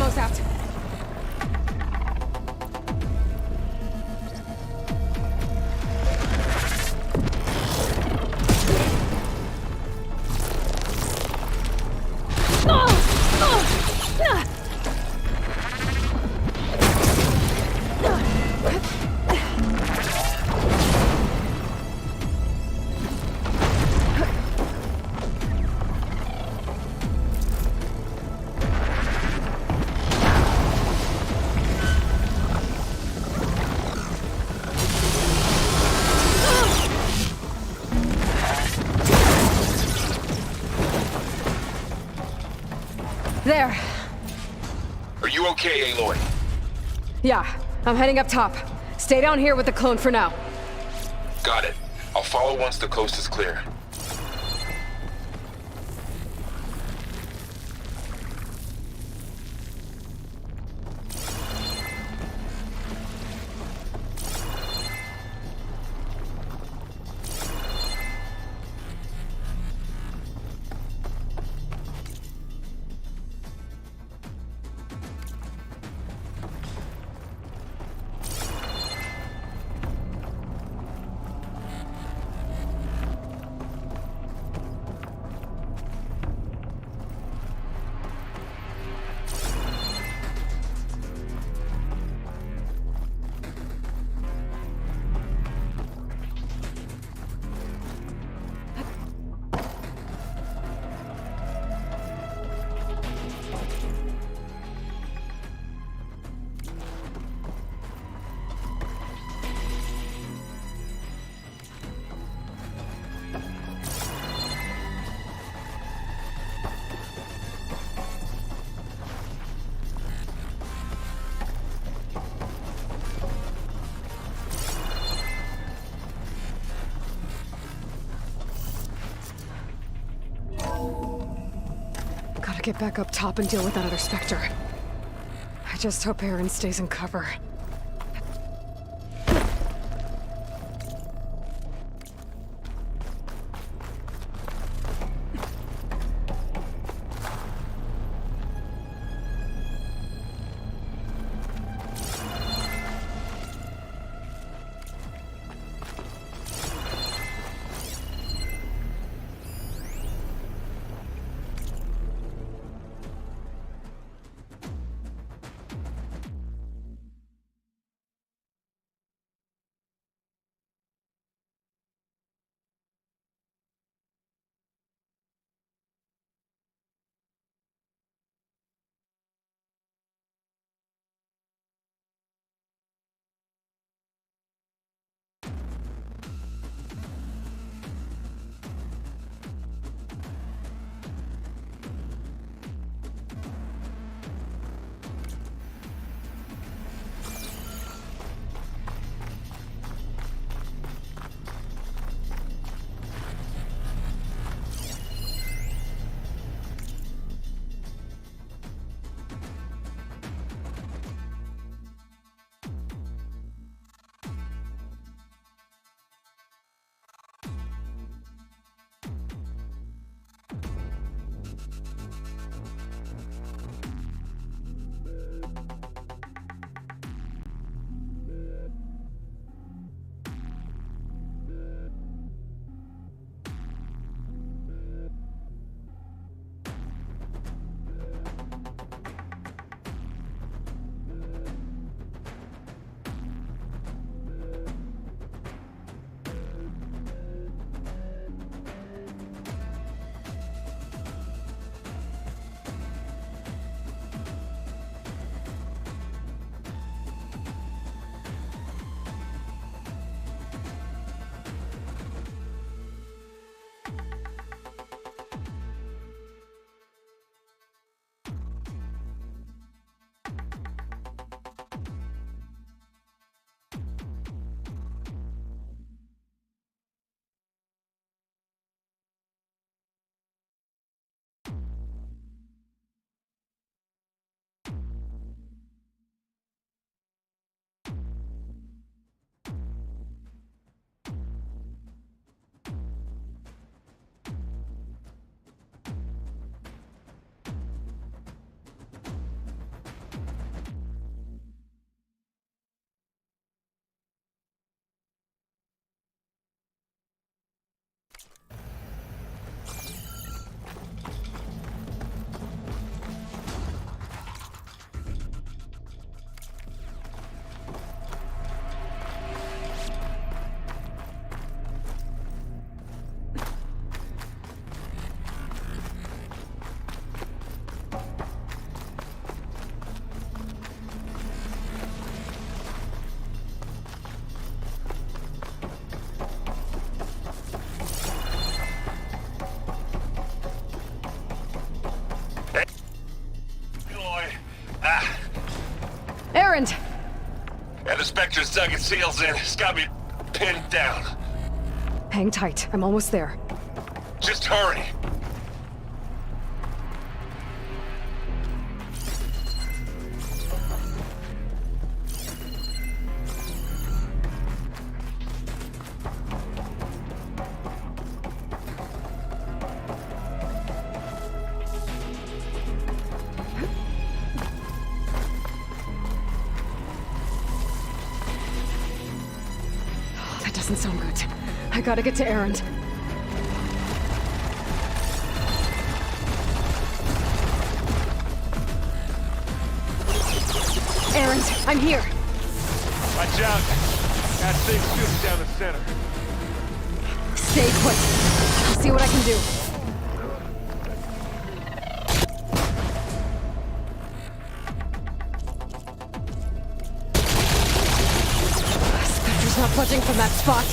ammo's out. There. Are you okay, Aloy? Yeah, I'm heading up top. Stay down here with the clone for now. Got it. I'll follow once the coast is clear. Gotta get back up top and deal with that other Spectre. I just hope Aaron stays in cover. Erend! Yeah, the Spectre's dug its heels in. It's got me pinned down. Hang tight. I'm almost there. Just hurry. That doesn't sound good. I gotta get to Erend. Erend, I'm here. Watch out. That thing's shooting down the center. Stay put. I'll see what I can do. Spectre's not budging from that spot.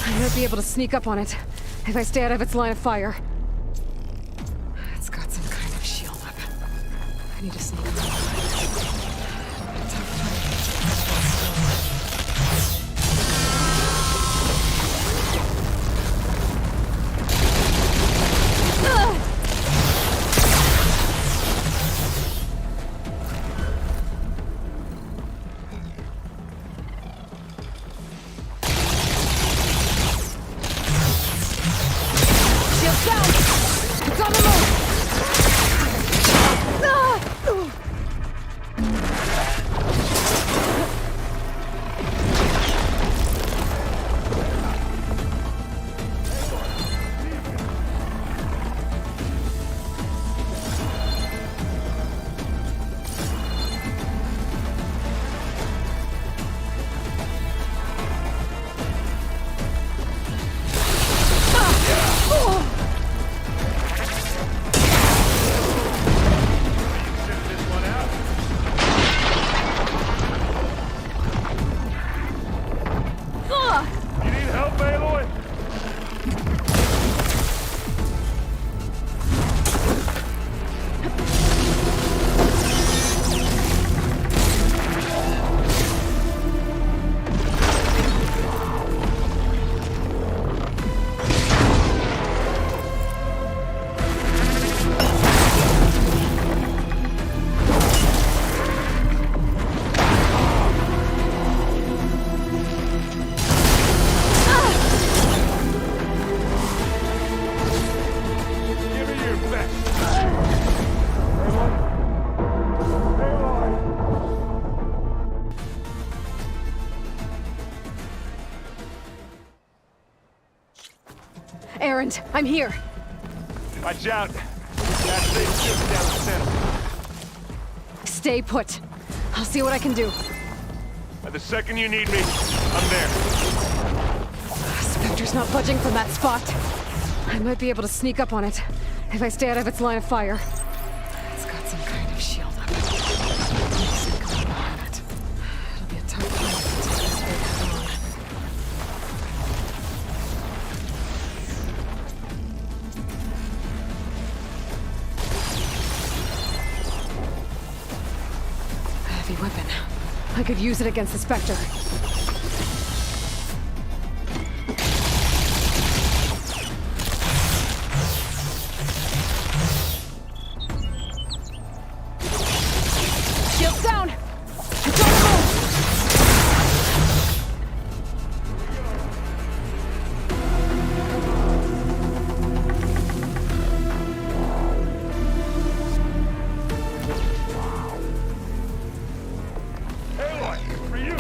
I might be able to sneak up on it if I stay out of its line of fire. It's got some kind of shield up. I need to sneak up. Erend, I'm here. Watch out. That thing's shooting down the center. Stay put. I'll see what I can do. The second you need me, I'm there. Spectre's not budging from that spot. I might be able to sneak up on it if I stay out of its line of fire. It's got some kind of shield up. Sneak up behind it. It'll be a tough fight to take this big head on. A heavy weapon. I could use it against the Spectre. Shields down! It's on the move! For you.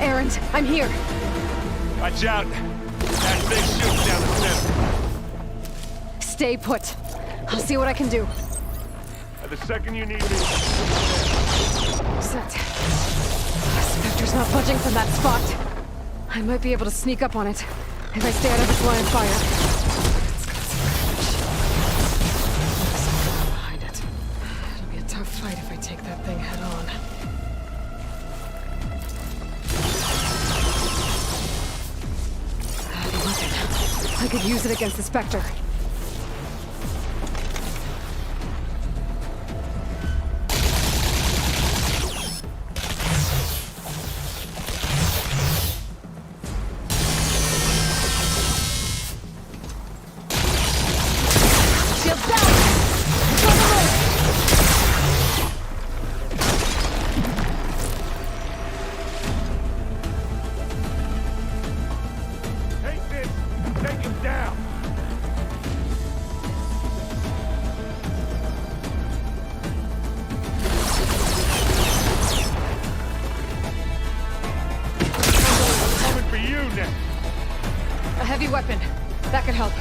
Erend, I'm here. Watch out. That thing's shooting down the center. Stay put. I'll see what I can do. The second you need me. Set. Spectre's not budging from that spot. I might be able to sneak up on it If I stay out of its line of fire. Behind it. It'll be a tough fight if I take that thing head on. Heavy weapon. I could use it against the Spectre. A heavy weapon. That could help.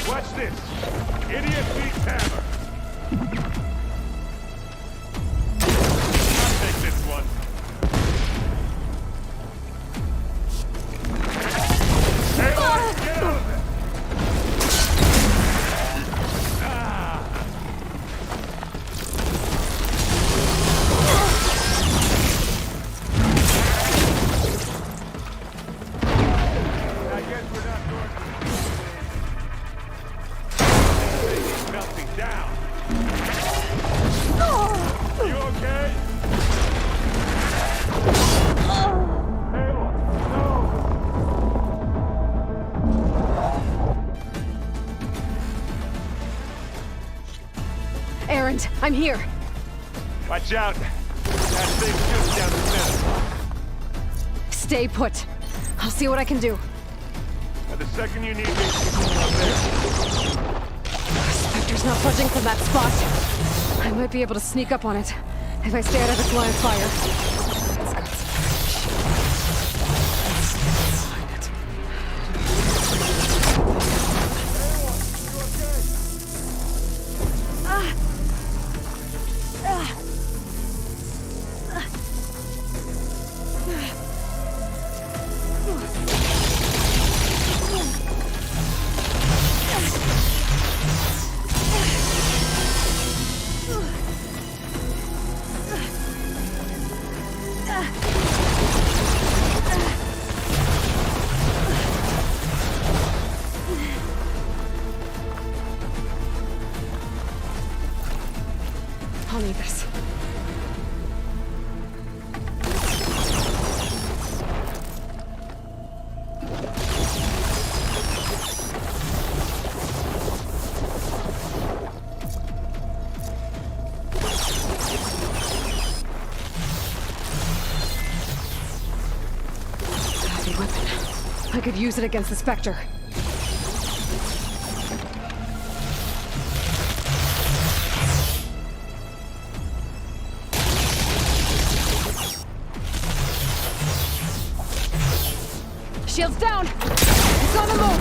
Watch this! Idiot beats hammer! I'll take this one. Hey, get out of there! I guess we're not going to melting down. You okay? Errant, I'm here. Watch out. That thing shoots down the center. Stay put. I'll see what I can do. And the second you need me, I'm there. Spectre's not budging from that spot. I might be able to sneak up on it if I stay out of its line of fire. It's got I'll need this. Heavy weapon. I could use it against the Spectre. Shields down! It's on the move!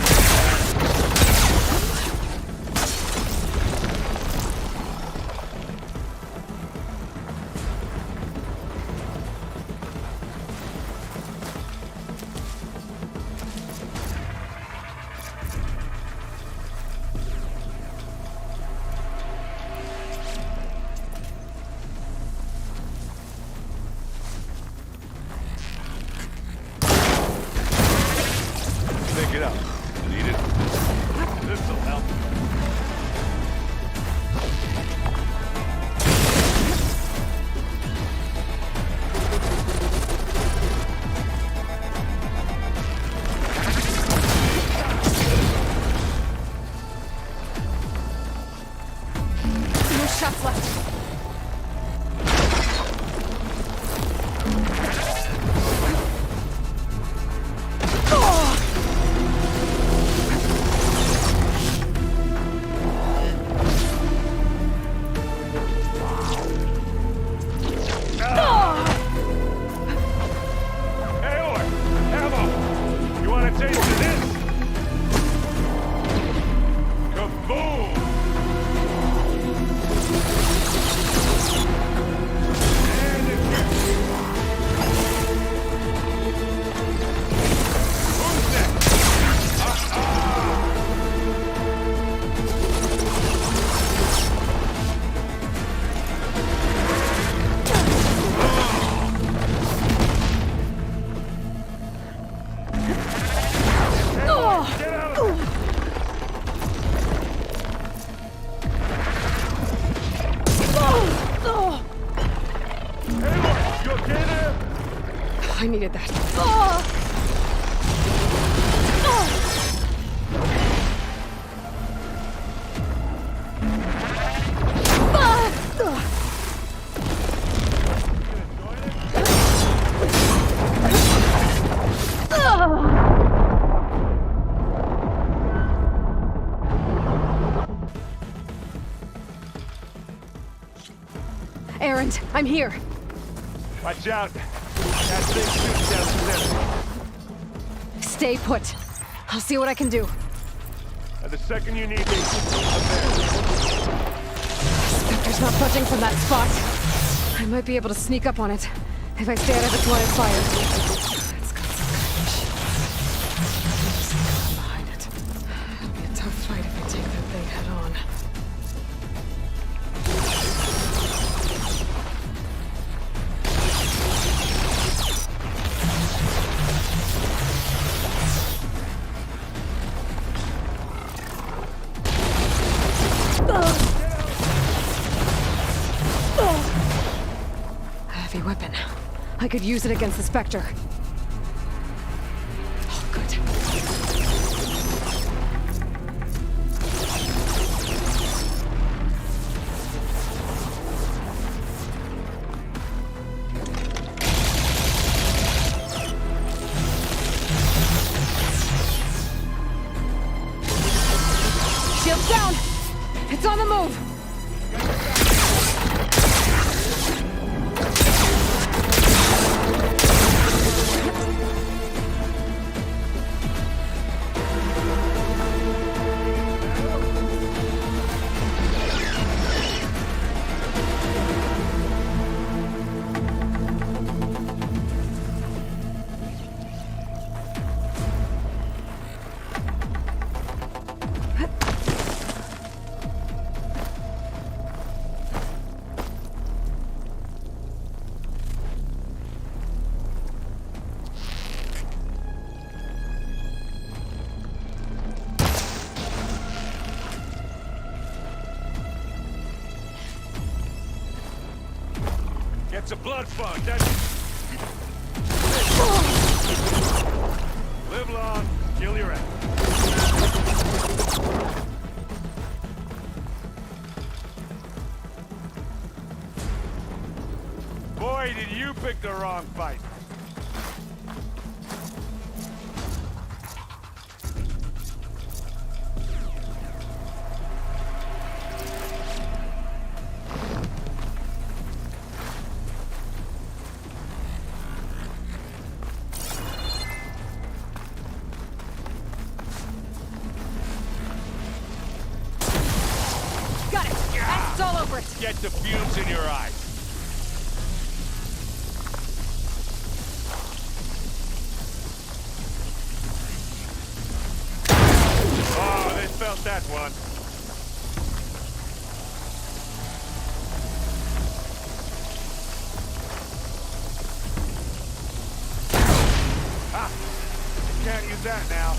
Aloy, you okay there? I needed that. Oh! Errand, I'm here. Watch out. That thing shoots down the center. Stay put. I'll see what I can do. And the second you need me, I'm there. Spectre's not budging from that spot. I might be able to sneak up on it if I stay out of its line of fire. It's got some kind of shields. Just come behind it. It'll be a tough fight if I take that thing head on. Heavy weapon. I could use it against the Spectre. Oh, good. Shields down! It's on the move! It's a blood fog, that's... Live long, kill your enemy. Boy, did you pick the wrong fight. Got it! It's all over it! Get the fumes in your eyes. Oh, they felt that one. Ha! Can't use that now.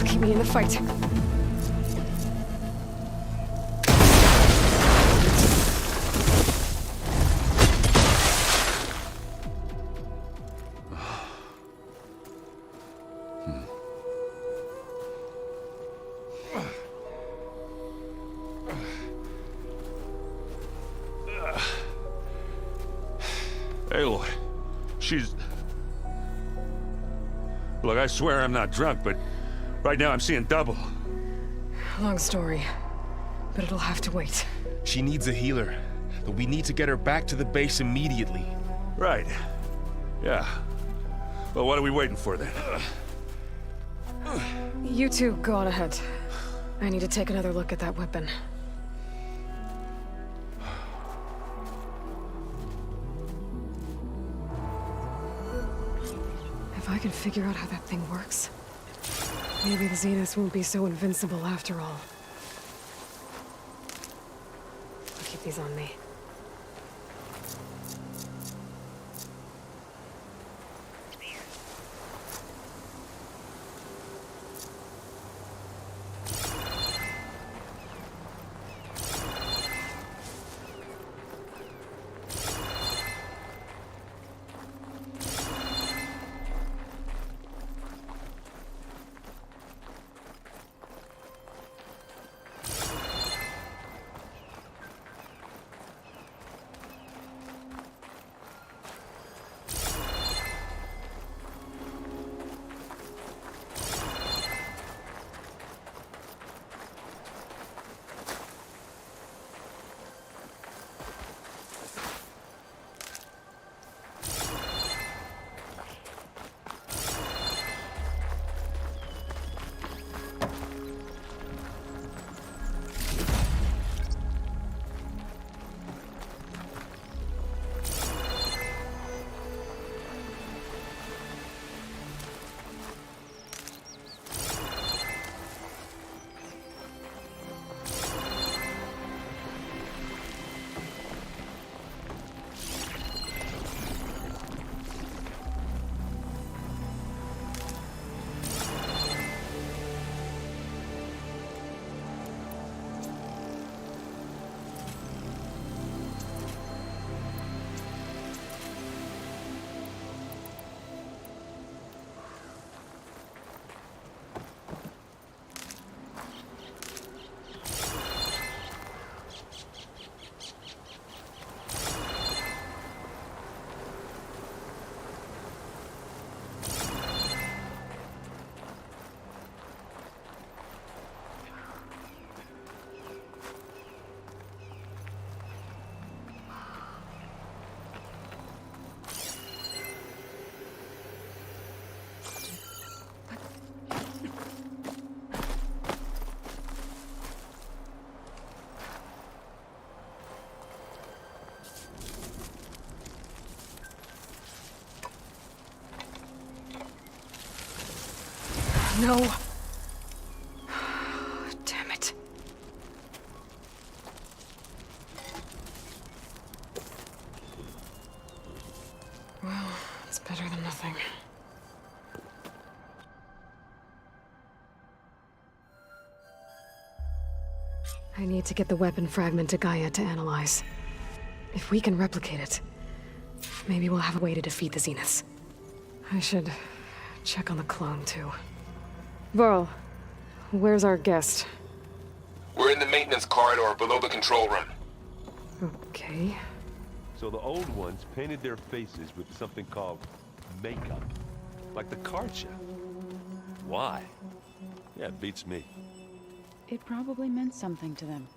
Keep me in the fight. Aloy, she's... Look, I swear I'm not drunk, but right now I'm seeing double. Long story, but it'll have to wait. She needs a healer, but we need to get her back to the base immediately. Right. Yeah. Well, what are we waiting for then? You two go on ahead. I need to take another look at that weapon. If I can figure out how that thing works, maybe the Zeniths won't be so invincible after all. I'll keep these on me. No. Damn it. Well, it's better than nothing. I need to get the weapon fragment to Gaia to analyze. If we can replicate it, maybe we'll have a way to defeat the Zeniths. I should check on the clone, too. Varl, where's our guest? We're in the maintenance corridor below the control room. Okay. So the old ones painted their faces with something called makeup. Like the card show. Why? Yeah, it beats me. It probably meant something to them.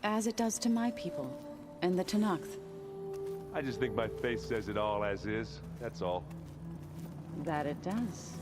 As it does to my people, and the Tenakth. I just think my face says it all as is, that's all. That it does.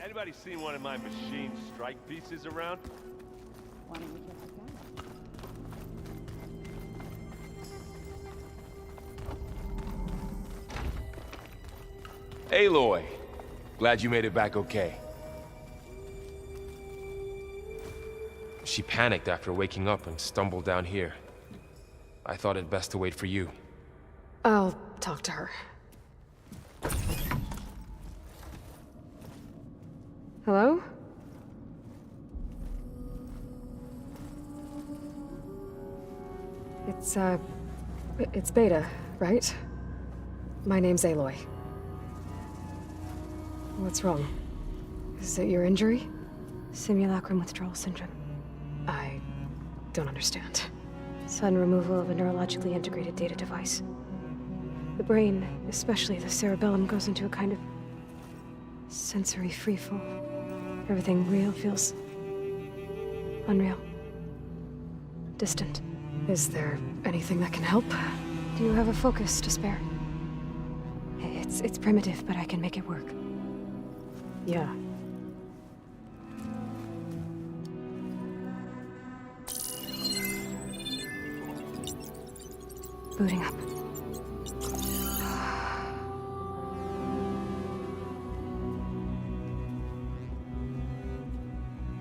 Anybody seen one of my machine strike pieces around? Why don't we get the guy? Aloy, glad you made it back okay. She panicked after waking up and stumbled down here. I thought it best to wait for you. I'll talk to her. Hello? It's Beta, right? My name's Aloy. What's wrong? Is it your injury? Simulacrum withdrawal syndrome. I don't understand. Sudden removal of a neurologically integrated data device. The brain, especially the cerebellum, goes into a kind of sensory freefall. Everything real feels unreal. Distant. Is there anything that can help? Do you have a focus to spare? It's primitive, but I can make it work. Yeah. Booting up.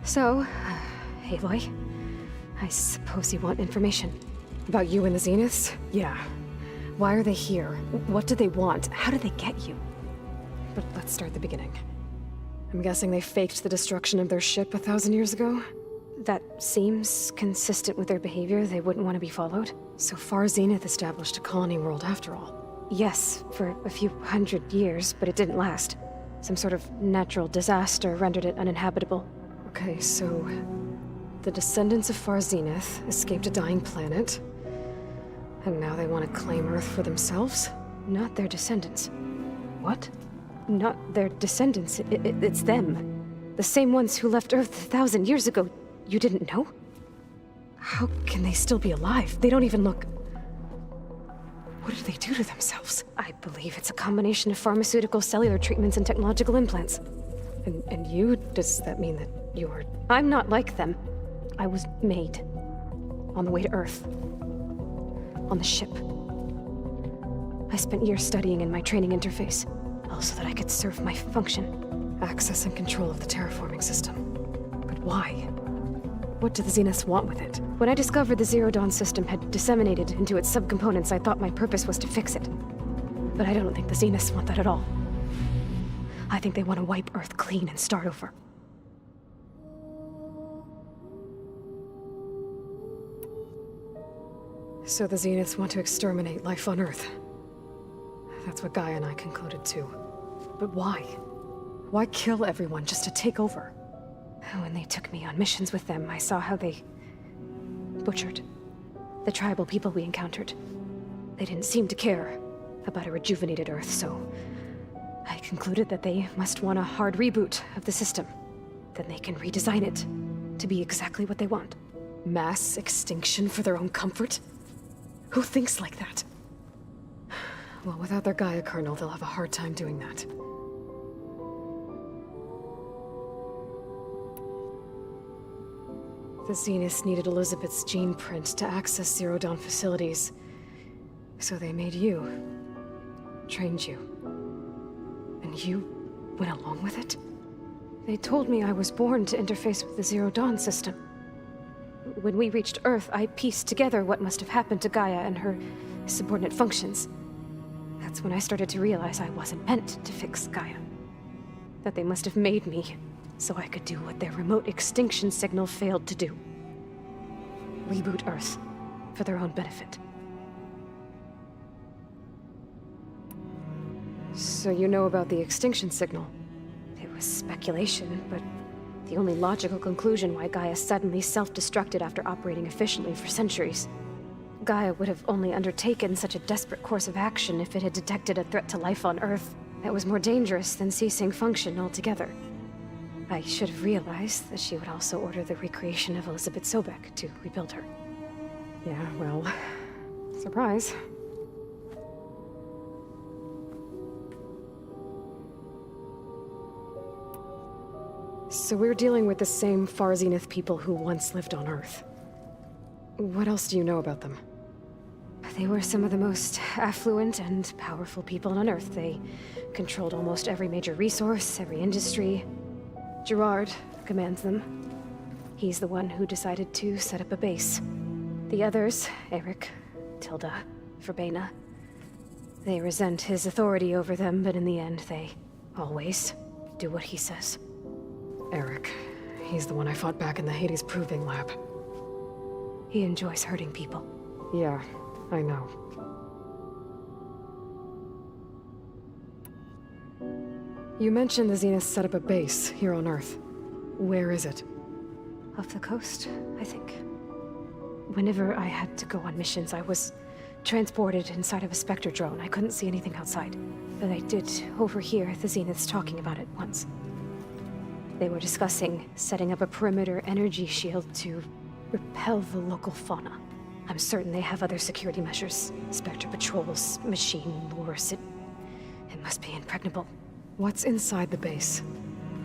So, Aloy, I suppose you want information. About you and the Zeniths? Yeah. Why are they here? What do they want? How did they get you? But let's start at the beginning. I'm guessing they faked the destruction of their ship 1,000 years ago? That seems consistent with their behavior. They wouldn't want to be followed. So far, Zenith established a colony world after all. Yes, for a few hundred years, but it didn't last. Some sort of natural disaster rendered it uninhabitable. Okay, so the descendants of Far Zenith escaped a dying planet, and now they want to claim Earth for themselves? Not their descendants. What? Not their descendants. It's them. The same ones who left Earth 1,000 years ago. You didn't know? How can they still be alive? They don't even look... What did they do to themselves? I believe it's a combination of pharmaceutical, cellular treatments, and technological implants. And you? Does that mean that you're... I'm not like them. I was made. On the way to Earth. On the ship. I spent years studying in my training interface, all so that I could serve my function. Access and control of the terraforming system. But why? What do the Zeniths want with it? When I discovered the Zero Dawn system had disseminated into its subcomponents, I thought my purpose was to fix it. But I don't think the Zeniths want that at all. I think they want to wipe Earth clean and start over. So the Zeniths want to exterminate life on Earth. That's what Gaia and I concluded too. But why? Why kill everyone just to take over? When they took me on missions with them, I saw how they butchered the tribal people we encountered. They didn't seem to care about a rejuvenated Earth, so I concluded that they must want a hard reboot of the system. Then they can redesign it to be exactly what they want. Mass extinction for their own comfort? Who thinks like that? Well, without their Gaia kernel, they'll have a hard time doing that. The Zeniths needed Elizabeth's gene print to access Zero Dawn facilities. So they made you. Trained you. And you went along with it? They told me I was born to interface with the Zero Dawn system. When we reached Earth, I pieced together what must have happened to Gaia and her subordinate functions. That's when I started to realize I wasn't meant to fix Gaia. That they must have made me so I could do what their remote extinction signal failed to do. Reboot Earth for their own benefit. So you know about the extinction signal? It was speculation, but the only logical conclusion why Gaia suddenly self-destructed after operating efficiently for centuries. Gaia would have only undertaken such a desperate course of action if it had detected a threat to life on Earth that was more dangerous than ceasing function altogether. I should have realized that she would also order the recreation of Elizabeth Sobek to rebuild her. Yeah, well, surprise. So we're dealing with the same Far Zenith people who once lived on Earth. What else do you know about them? They were some of the most affluent and powerful people on Earth. They controlled almost every major resource, every industry. Gerard commands them. He's the one who decided to set up a base. The others, Eric, Tilda, Verbena, they resent his authority over them, but in the end, they always do what he says. Eric. He's the one I fought back in the Hades Proving Lab. He enjoys hurting people. Yeah, I know. You mentioned the Zenith set up a base here on Earth. Where is it? Off the coast, I think. Whenever I had to go on missions, I was transported inside of a Spectre drone. I couldn't see anything outside. But I did overhear the Zeniths talking about it once. They were discussing setting up a perimeter energy shield to repel the local fauna. I'm certain they have other security measures. Spectre patrols, machine lures. It must be impregnable. What's inside the base?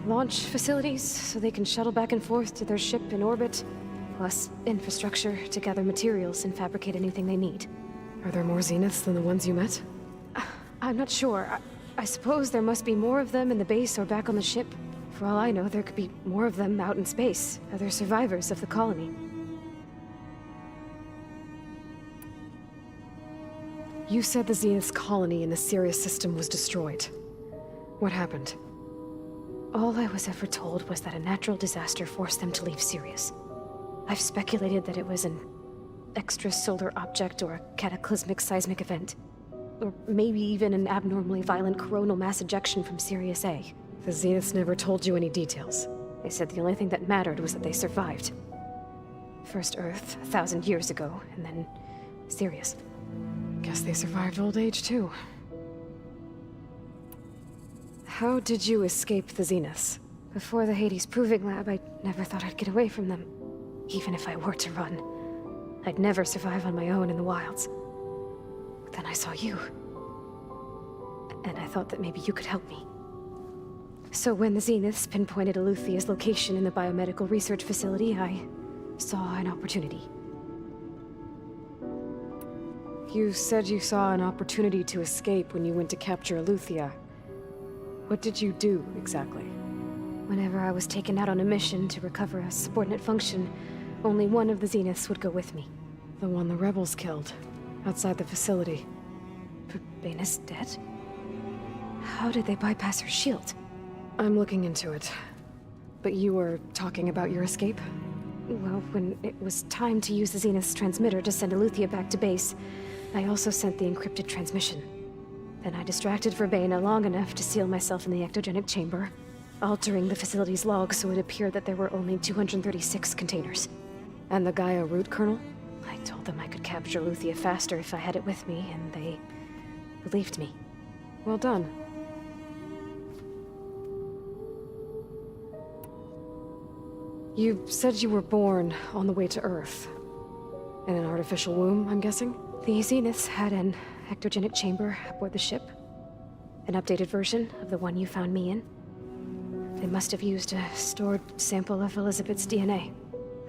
Launch facilities, so they can shuttle back and forth to their ship in orbit. Plus infrastructure to gather materials and fabricate anything they need. Are there more Zeniths than the ones you met? I'm not sure. I suppose there must be more of them in the base or back on the ship. For all I know, there could be more of them out in space, other survivors of the colony. You said the Zenith's colony in the Sirius system was destroyed. What happened? All I was ever told was that a natural disaster forced them to leave Sirius. I've speculated that it was an extrasolar object or a cataclysmic seismic event. Or maybe even an abnormally violent coronal mass ejection from Sirius A. The Zeniths never told you any details. They said the only thing that mattered was that they survived. First Earth, 1,000 years ago, and then Sirius. Guess they survived old age, too. How did you escape the Zeniths? Before the Hades Proving Lab, I never thought I'd get away from them. Even if I were to run. I'd never survive on my own in the wilds. But then I saw you. And I thought that maybe you could help me. So when the Zeniths pinpointed Eluthia's location in the biomedical research facility, I saw an opportunity. You said you saw an opportunity to escape when you went to capture Eluthia. What did you do, exactly? Whenever I was taken out on a mission to recover a subordinate function, only one of the Zeniths would go with me. The one the rebels killed, outside the facility. Verbena's dead? How did they bypass her shield? I'm looking into it. But you were talking about your escape? Well, when it was time to use the Zenith's transmitter to send Eluthia back to base, I also sent the encrypted transmission. Then I distracted Verbena long enough to seal myself in the ectogenic chamber, altering the facility's log so it appeared that there were only 236 containers. And the Gaia root kernel? I told them I could capture Eluthia faster if I had it with me, and they believed me. Well done. You said you were born on the way to Earth. In an artificial womb, I'm guessing? The Zeniths had an ectogenic chamber aboard the ship. An updated version of the one you found me in. They must have used a stored sample of Elizabeth's DNA.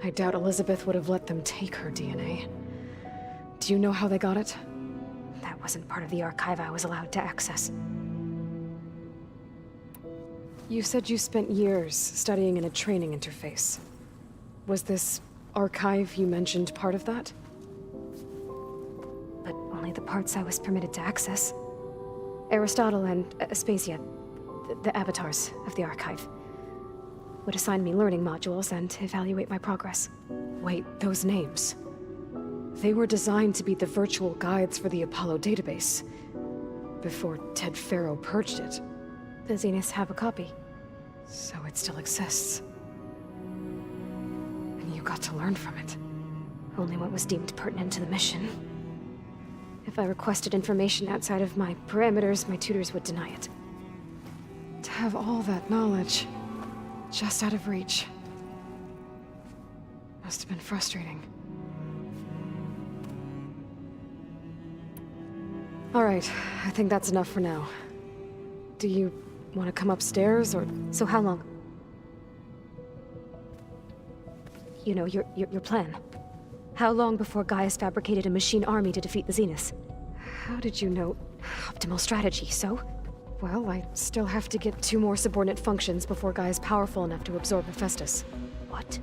I doubt Elizabeth would have let them take her DNA. Do you know how they got it? That wasn't part of the archive I was allowed to access. You said you spent years studying in a training interface. Was this archive you mentioned part of that? But only the parts I was permitted to access. Aristotle and Aspasia, the avatars of the archive, would assign me learning modules and evaluate my progress. Wait, those names. They were designed to be the virtual guides for the Apollo database, before Ted Faro purged it. The Zeniths have a copy. So it still exists. And you got to learn from it. Only what was deemed pertinent to the mission. If I requested information outside of my parameters, my tutors would deny it. To have all that knowledge, just out of reach. Must have been frustrating. All right, I think that's enough for now. Do you want to come upstairs, or...? So how long? You know, your plan. How long before Gaius fabricated a machine army to defeat the Zeniths? How did you know? Optimal strategy, so? Well, I still have to get 2 more subordinate functions before Gaia's powerful enough to absorb Hephaestus. What?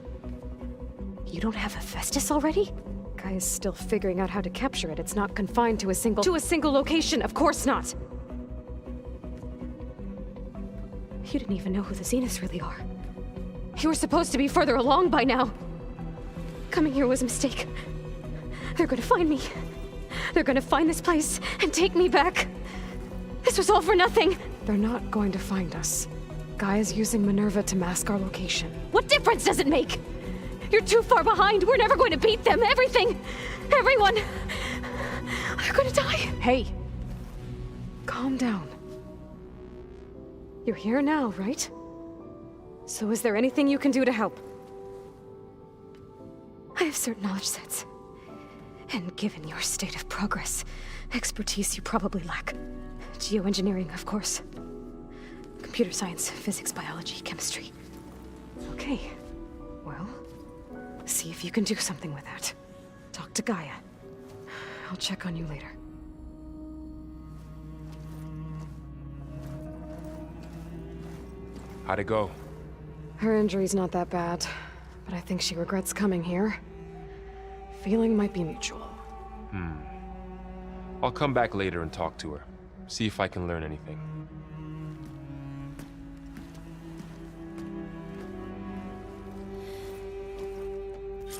You don't have Hephaestus already? Gaia's still figuring out how to capture it. It's not confined to a single location, of course not! You didn't even know who the Zeniths really are. You were supposed to be further along by now. Coming here was a mistake. They're gonna find me. They're gonna find this place and take me back. This was all for nothing. They're not going to find us. Gaia's using Minerva to mask our location. What difference does it make? You're too far behind. We're never going to beat them. Everything, everyone, they're gonna die. Hey, calm down. You're here now, right? So is there anything you can do to help? I have certain knowledge sets. And given your state of progress, expertise you probably lack. Geoengineering, of course. Computer science, physics, biology, chemistry. Okay. Well, see if you can do something with that. Talk to Gaia. I'll check on you later. How'd it go? Her injury's not that bad, but I think she regrets coming here. Feeling might be mutual. I'll come back later and talk to her. See if I can learn anything.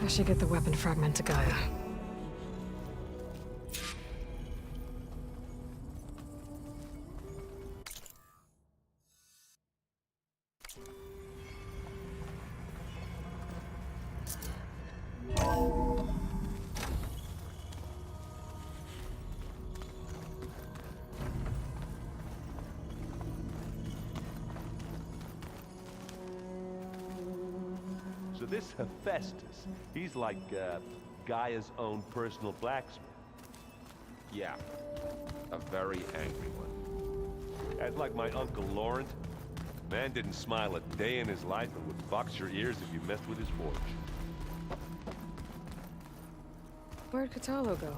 I should get the weapon fragment to Gaia. So this Hephaestus, he's like Gaia's own personal blacksmith. Yeah, a very angry one. That's like my Uncle Laurent. Man didn't smile a day in his life and would box your ears if you messed with his forge. Where'd Cradle go?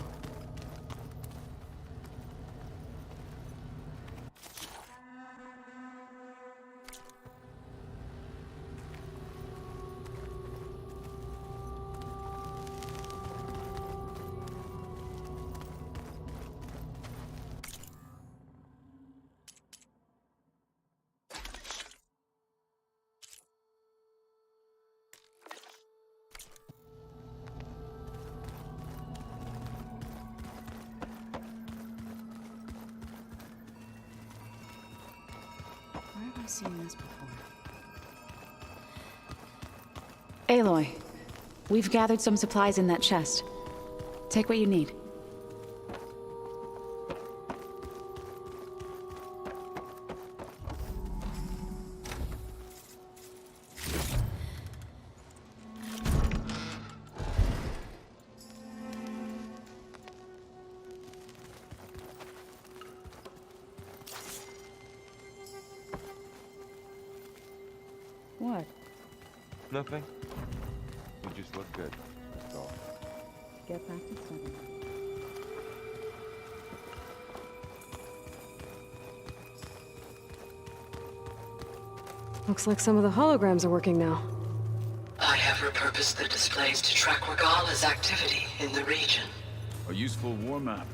Where have I seen this before? Aloy, we've gathered some supplies in that chest. Take what you need. What? Nothing. You just look good. That's all. Get back to studying. Looks like some of the holograms are working now. I have repurposed the displays to track Regala's activity in the region. A useful war map.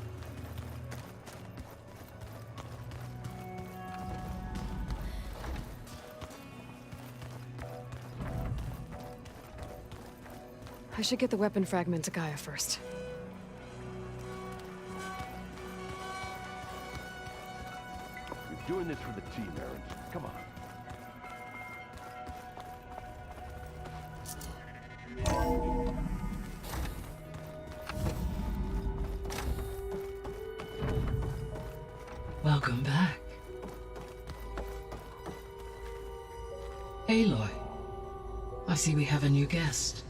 I should get the weapon fragment to Gaia first. You're doing this for the team, Aaron. Come on. Welcome back. Aloy, I see we have a new guest.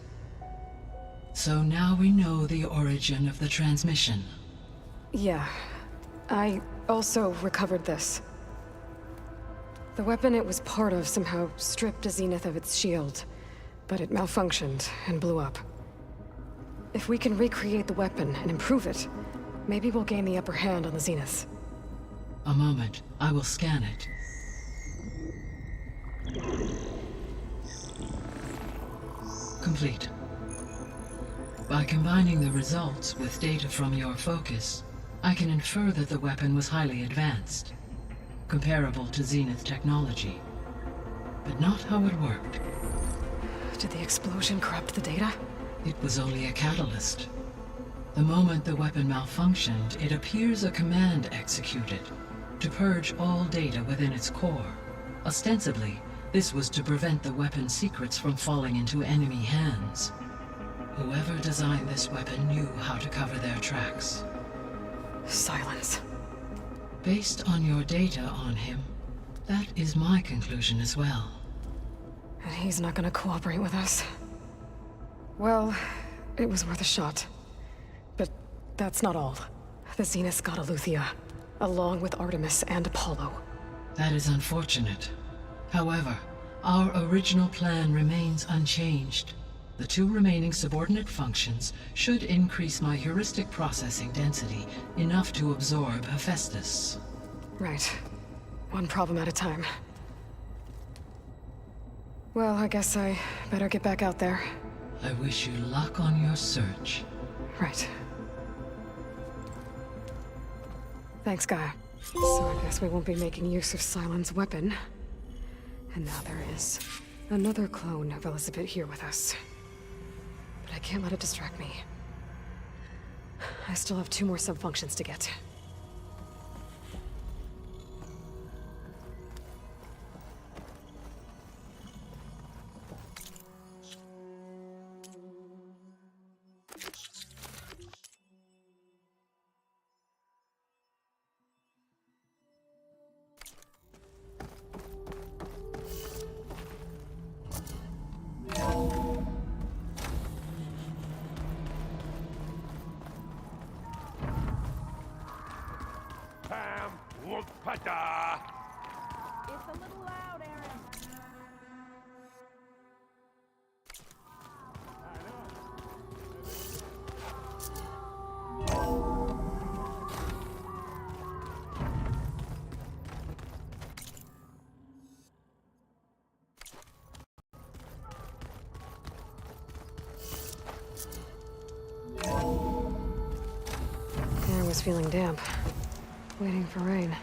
So now we know the origin of the transmission. Yeah. I also recovered this. The weapon it was part of somehow stripped a Zenith of its shield, but it malfunctioned and blew up. If we can recreate the weapon and improve it, maybe we'll gain the upper hand on the Zeniths. A moment. I will scan it. Complete. By combining the results with data from your focus, I can infer that the weapon was highly advanced, comparable to Zenith technology. But not how it worked. Did the explosion corrupt the data? It was only a catalyst. The moment the weapon malfunctioned, it appears a command executed to purge all data within its core. Ostensibly, this was to prevent the weapon's secrets from falling into enemy hands. Whoever designed this weapon knew how to cover their tracks. Silence. Based on your data on him, that is my conclusion as well. And he's not gonna cooperate with us. Well, it was worth a shot. But that's not all. The Zeniths got Eleuthia, along with Artemis and Apollo. That is unfortunate. However, our original plan remains unchanged. The 2 remaining subordinate functions should increase my heuristic processing density enough to absorb Hephaestus. Right. One problem at a time. Well, I guess I better get back out there. I wish you luck on your search. Right. Thanks, Gaia. So I guess we won't be making use of Cylon's weapon. And now there is another clone of Elizabeth here with us. But I can't let it distract me. I still have 2 more sub-functions to get. It's a little loud, Aaron. I was feeling damp, waiting for rain.